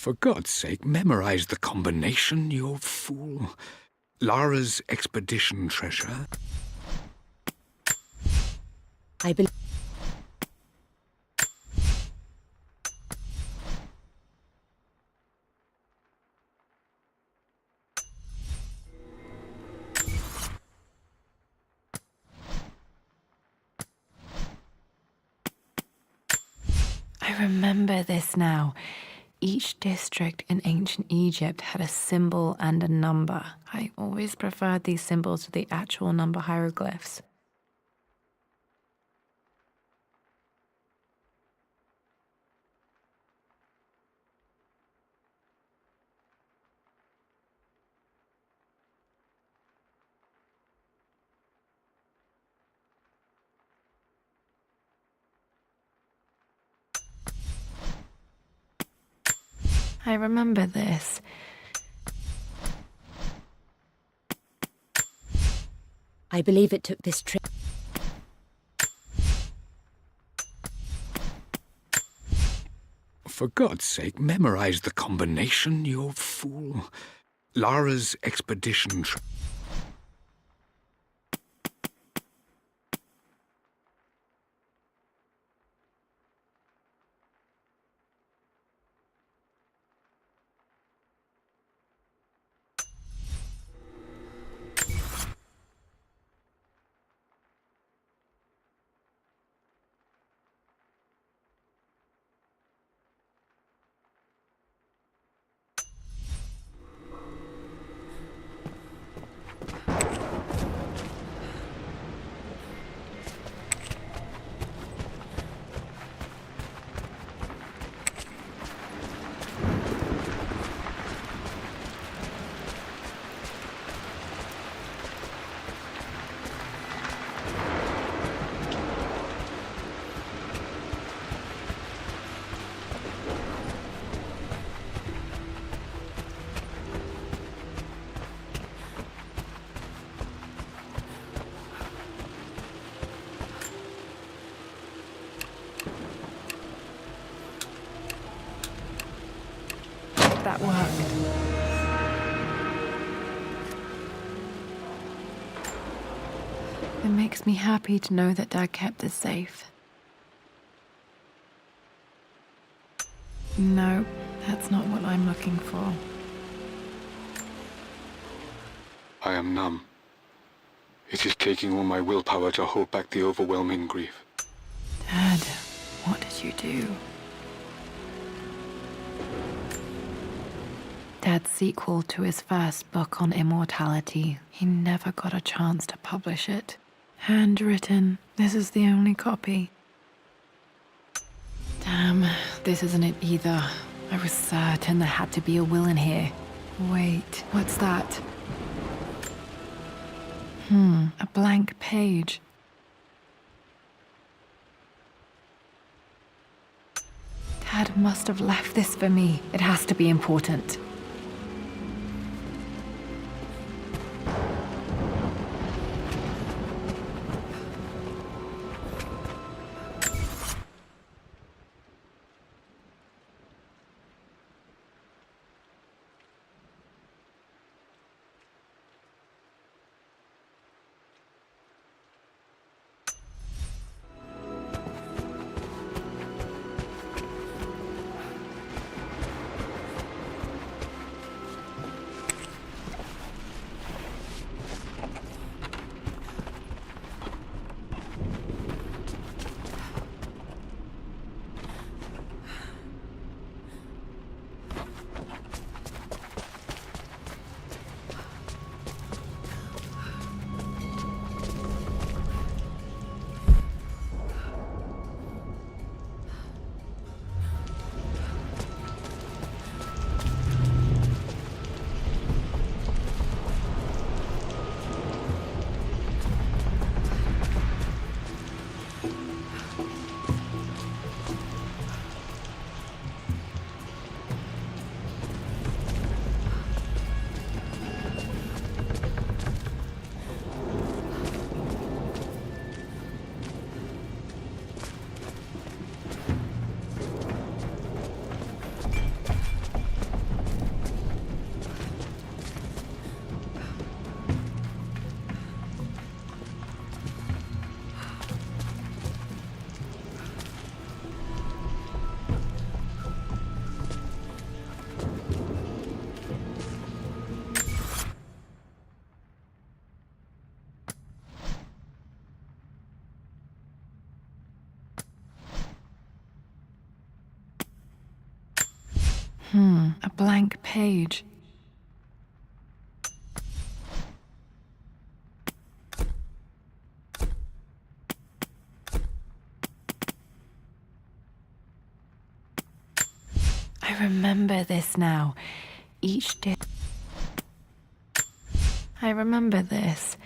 For God's sake, memorize the combination, you fool. Lara's expedition treasure. I believe. I remember this now. Each district in ancient Egypt had a symbol and a number. I always preferred these symbols to the actual number hieroglyphs. I remember this. I believe it took this trip. For God's sake, memorize the combination, you fool. Lara's expedition treasure. That worked. It makes me happy to know that Dad kept this safe. No, that's not what I'm looking for. I am numb. It is taking all my willpower to hold back the overwhelming grief. Dad, what did you do? Dad's sequel to his first book on immortality. He never got a chance to publish it. Handwritten. This is the only copy. Damn, this isn't it either. I was certain there had to be a will in here. Wait, what's that? A blank page. Dad must have left this for me. It has to be important. A blank page. I remember this now. Each day. I remember this.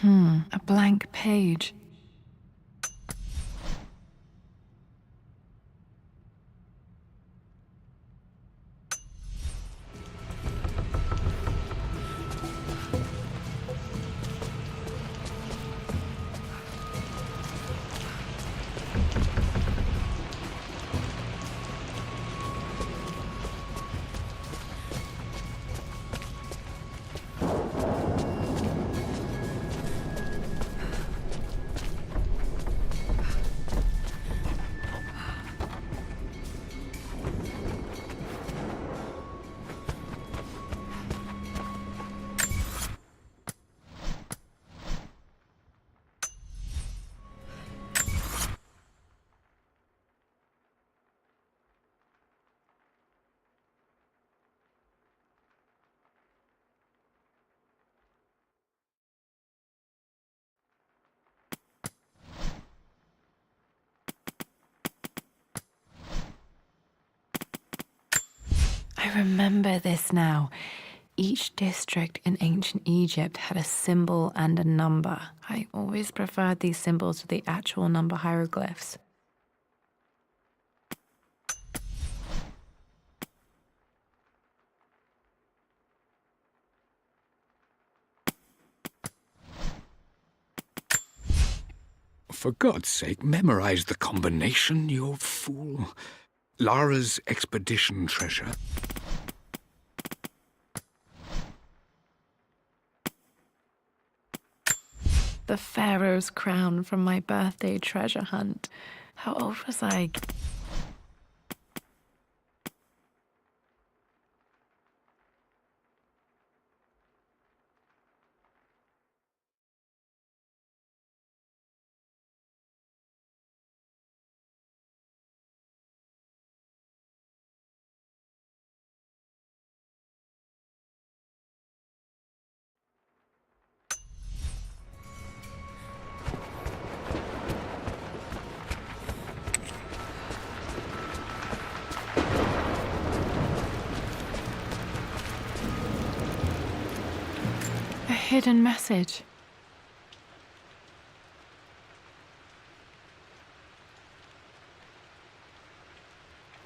A blank page. I remember this now. Each district in ancient Egypt had a symbol and a number. I always preferred these symbols to the actual number hieroglyphs. For God's sake, memorize the combination, you fool. Lara's expedition treasure. The Pharaoh's crown from my birthday treasure hunt. How old was I? A hidden message.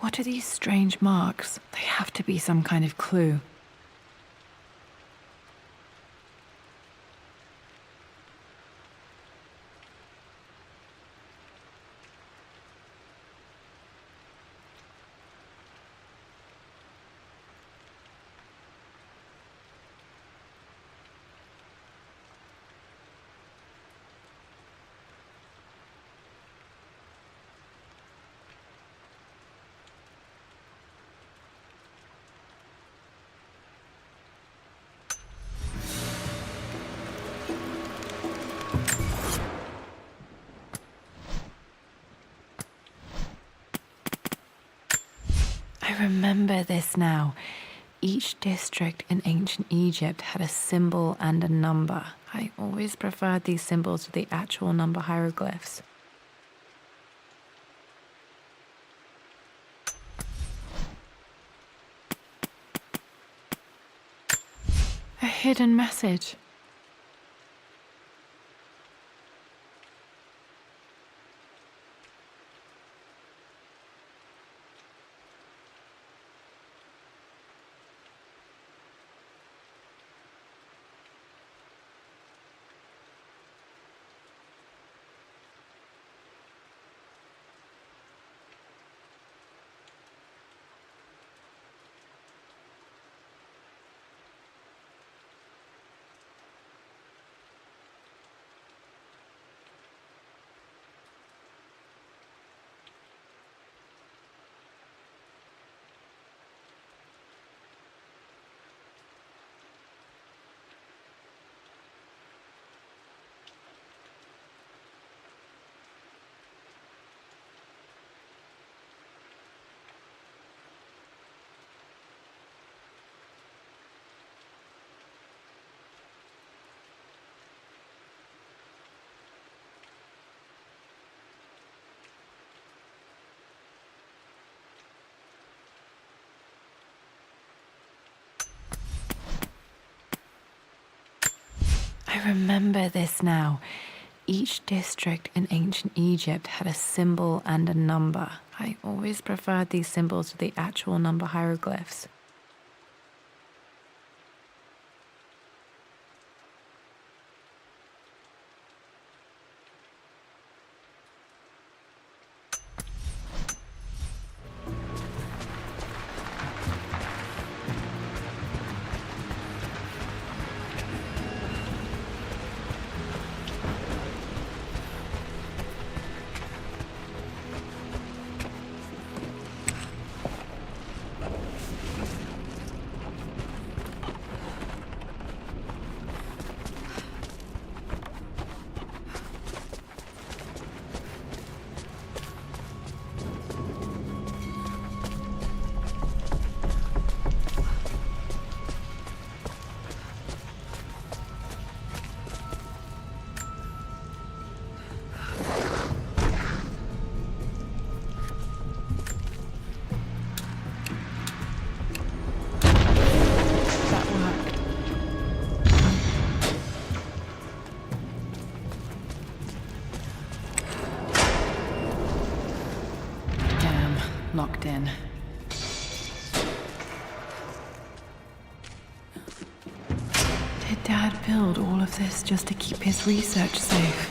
What are these strange marks? They have to be some kind of clue. I remember this now. Each district in ancient Egypt had a symbol and a number. I always preferred these symbols to the actual number hieroglyphs. A hidden message. I remember this now. Each district in ancient Egypt had a symbol and a number. I always preferred these symbols to the actual number hieroglyphs. Locked in. Did Dad build all of this just to keep his research safe?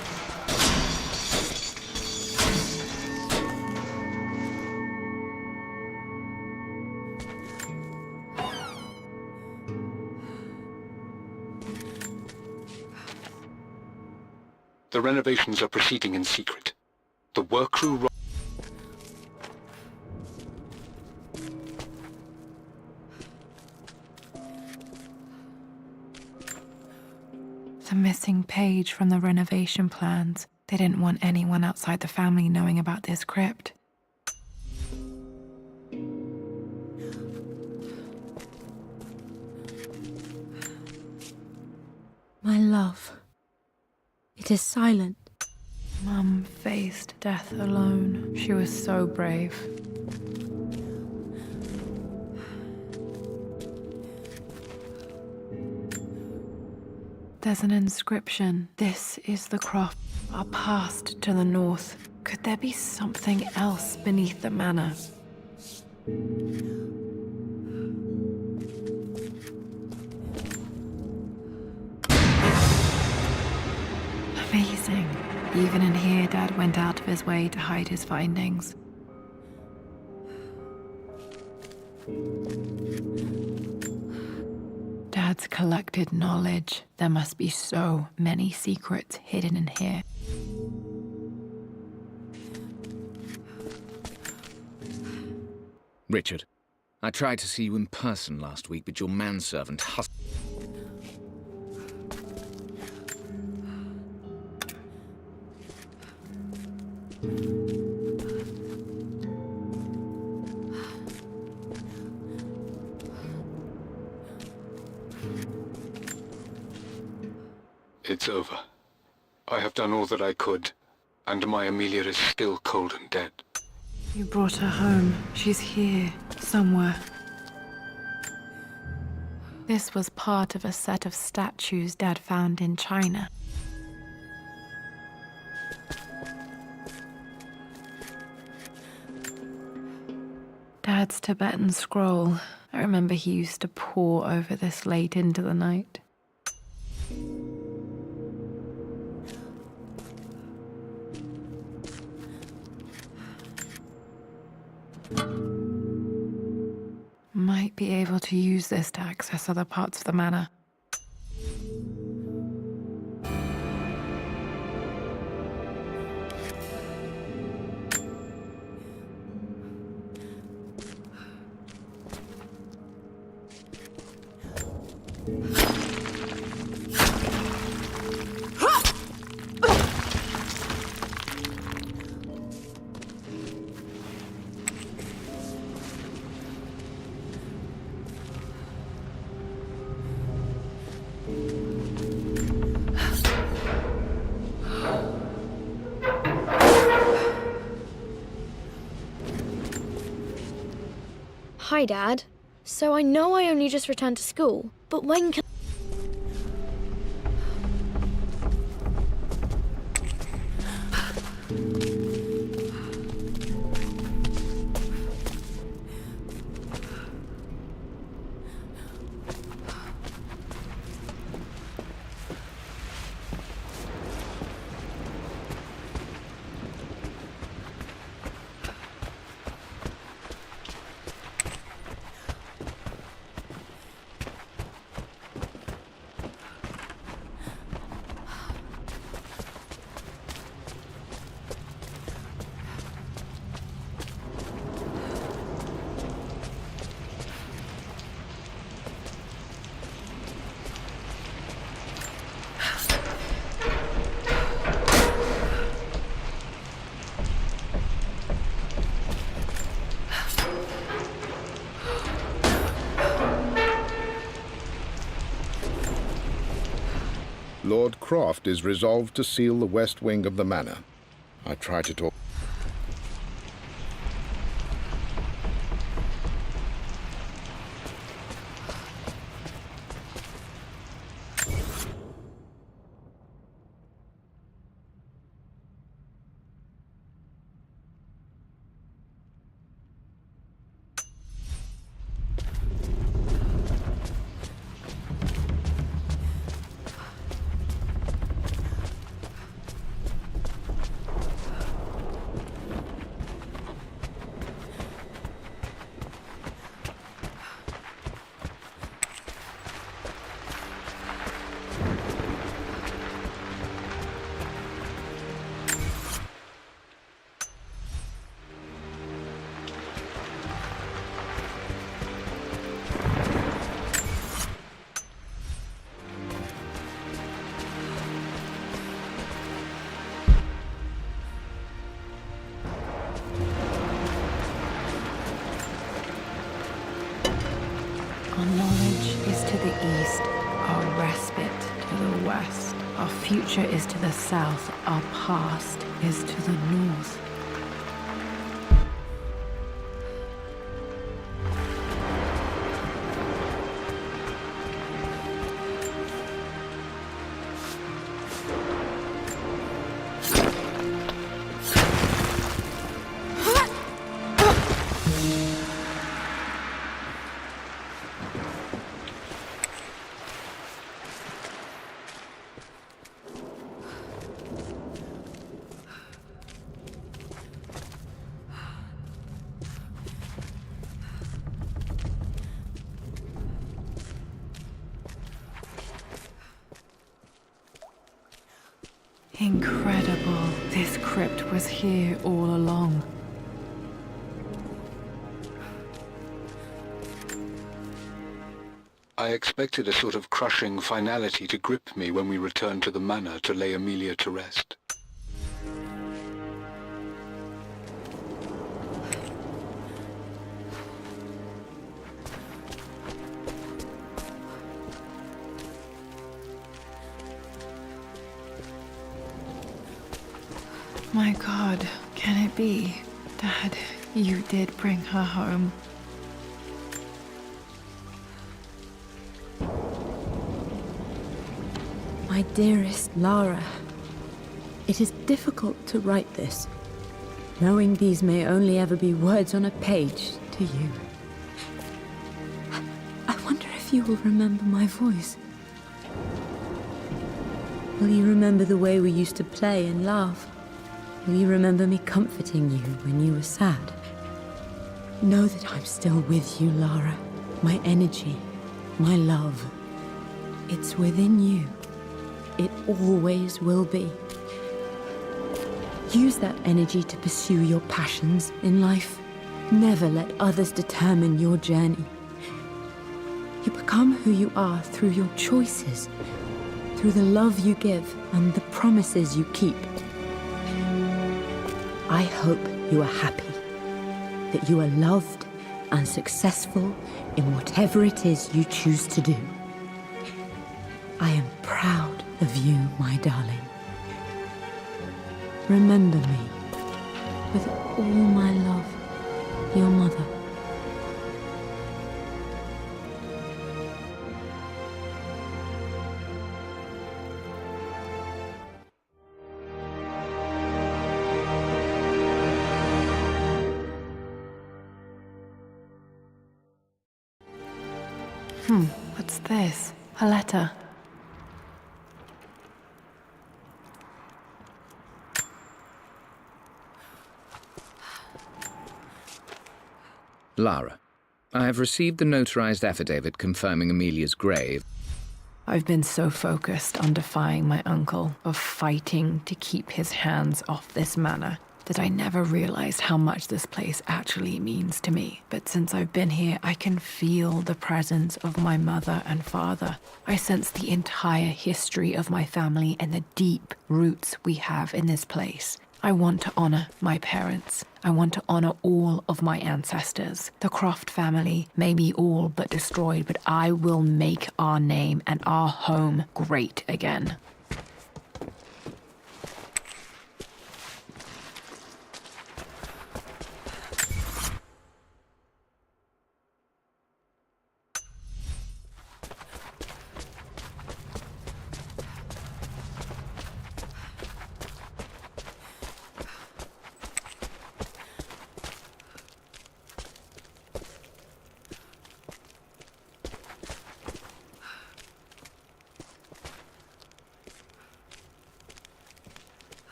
The renovations are proceeding in secret. The work crew... The missing page from the renovation plans. They didn't want anyone outside the family knowing about this crypt. My love. It is silent. Mum faced death alone. She was so brave. There's an inscription. This is the Croft, our past to the north. Could there be something else beneath the manor? Amazing. Even in here, Dad went out of his way to hide his findings. Dad's collected knowledge. There must be so many secrets hidden in here. Richard, I tried to see you in person last week, but your manservant It's over. I have done all that I could, and my Amelia is still cold and dead. You brought her home. She's here, somewhere. This was part of a set of statues Dad found in China. Dad's Tibetan scroll. I remember he used to pore over this late into the night. Might be able to use this to access other parts of the manor. Hi, Dad. So I know I only just returned to school, but when can... Lord Croft is resolved to seal the west wing of the manor. I try to talk. Our knowledge is to the east, our respite to the west. Our future is to the south, our past is to the north. Incredible. This crypt was here all along. I expected a sort of crushing finality to grip me when we returned to the manor to lay Amelia to rest. My God, can it be? Dad, you did bring her home. My dearest Lara, it is difficult to write this, knowing these may only ever be words on a page to you. I wonder if you will remember my voice. Will you remember the way we used to play and laugh? Will you remember me comforting you when you were sad? Know that I'm still with you, Lara. My energy, my love. It's within you. It always will be. Use that energy to pursue your passions in life. Never let others determine your journey. You become who you are through your choices, through the love you give and the promises you keep. I hope you are happy, that you are loved and successful in whatever it is you choose to do. I am proud of you, my darling. Remember me, with all my love, your mother. What's this? A letter. Lara, I have received the notarized affidavit confirming Amelia's grave. I've been so focused on defying my uncle, of fighting to keep his hands off this manor, that I never realized how much this place actually means to me. But since I've been here, I can feel the presence of my mother and father. I sense the entire history of my family and the deep roots we have in this place. I want to honor my parents. I want to honor all of my ancestors. The Croft family may be all but destroyed, but I will make our name and our home great again.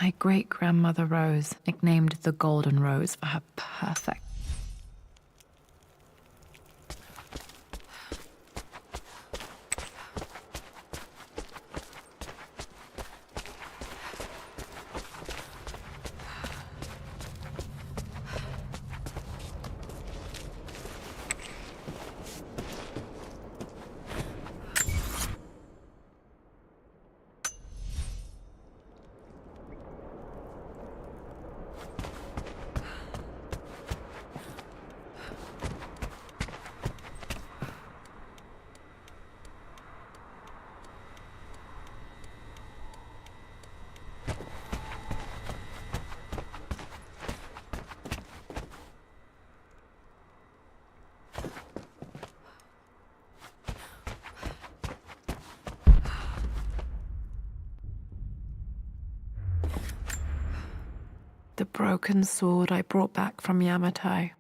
My great-grandmother Rose nicknamed the Golden Rose for her perfect. The broken sword I brought back from Yamato.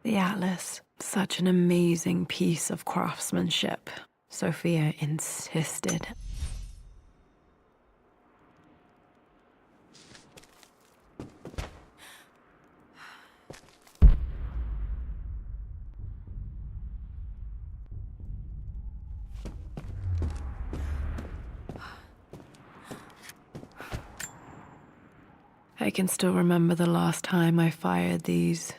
The atlas, such an amazing piece of craftsmanship. Sophia insisted. I can still remember the last time I fired these.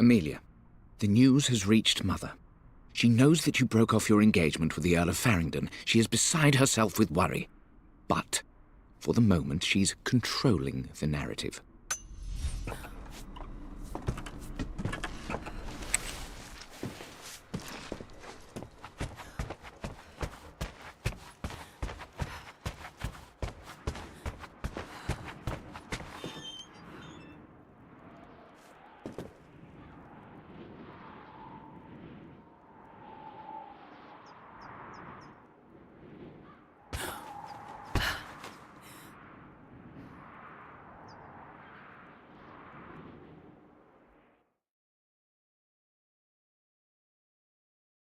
Amelia, the news has reached Mother. She knows that you broke off your engagement with the Earl of Farringdon. She is beside herself with worry. But, for the moment, she's controlling the narrative.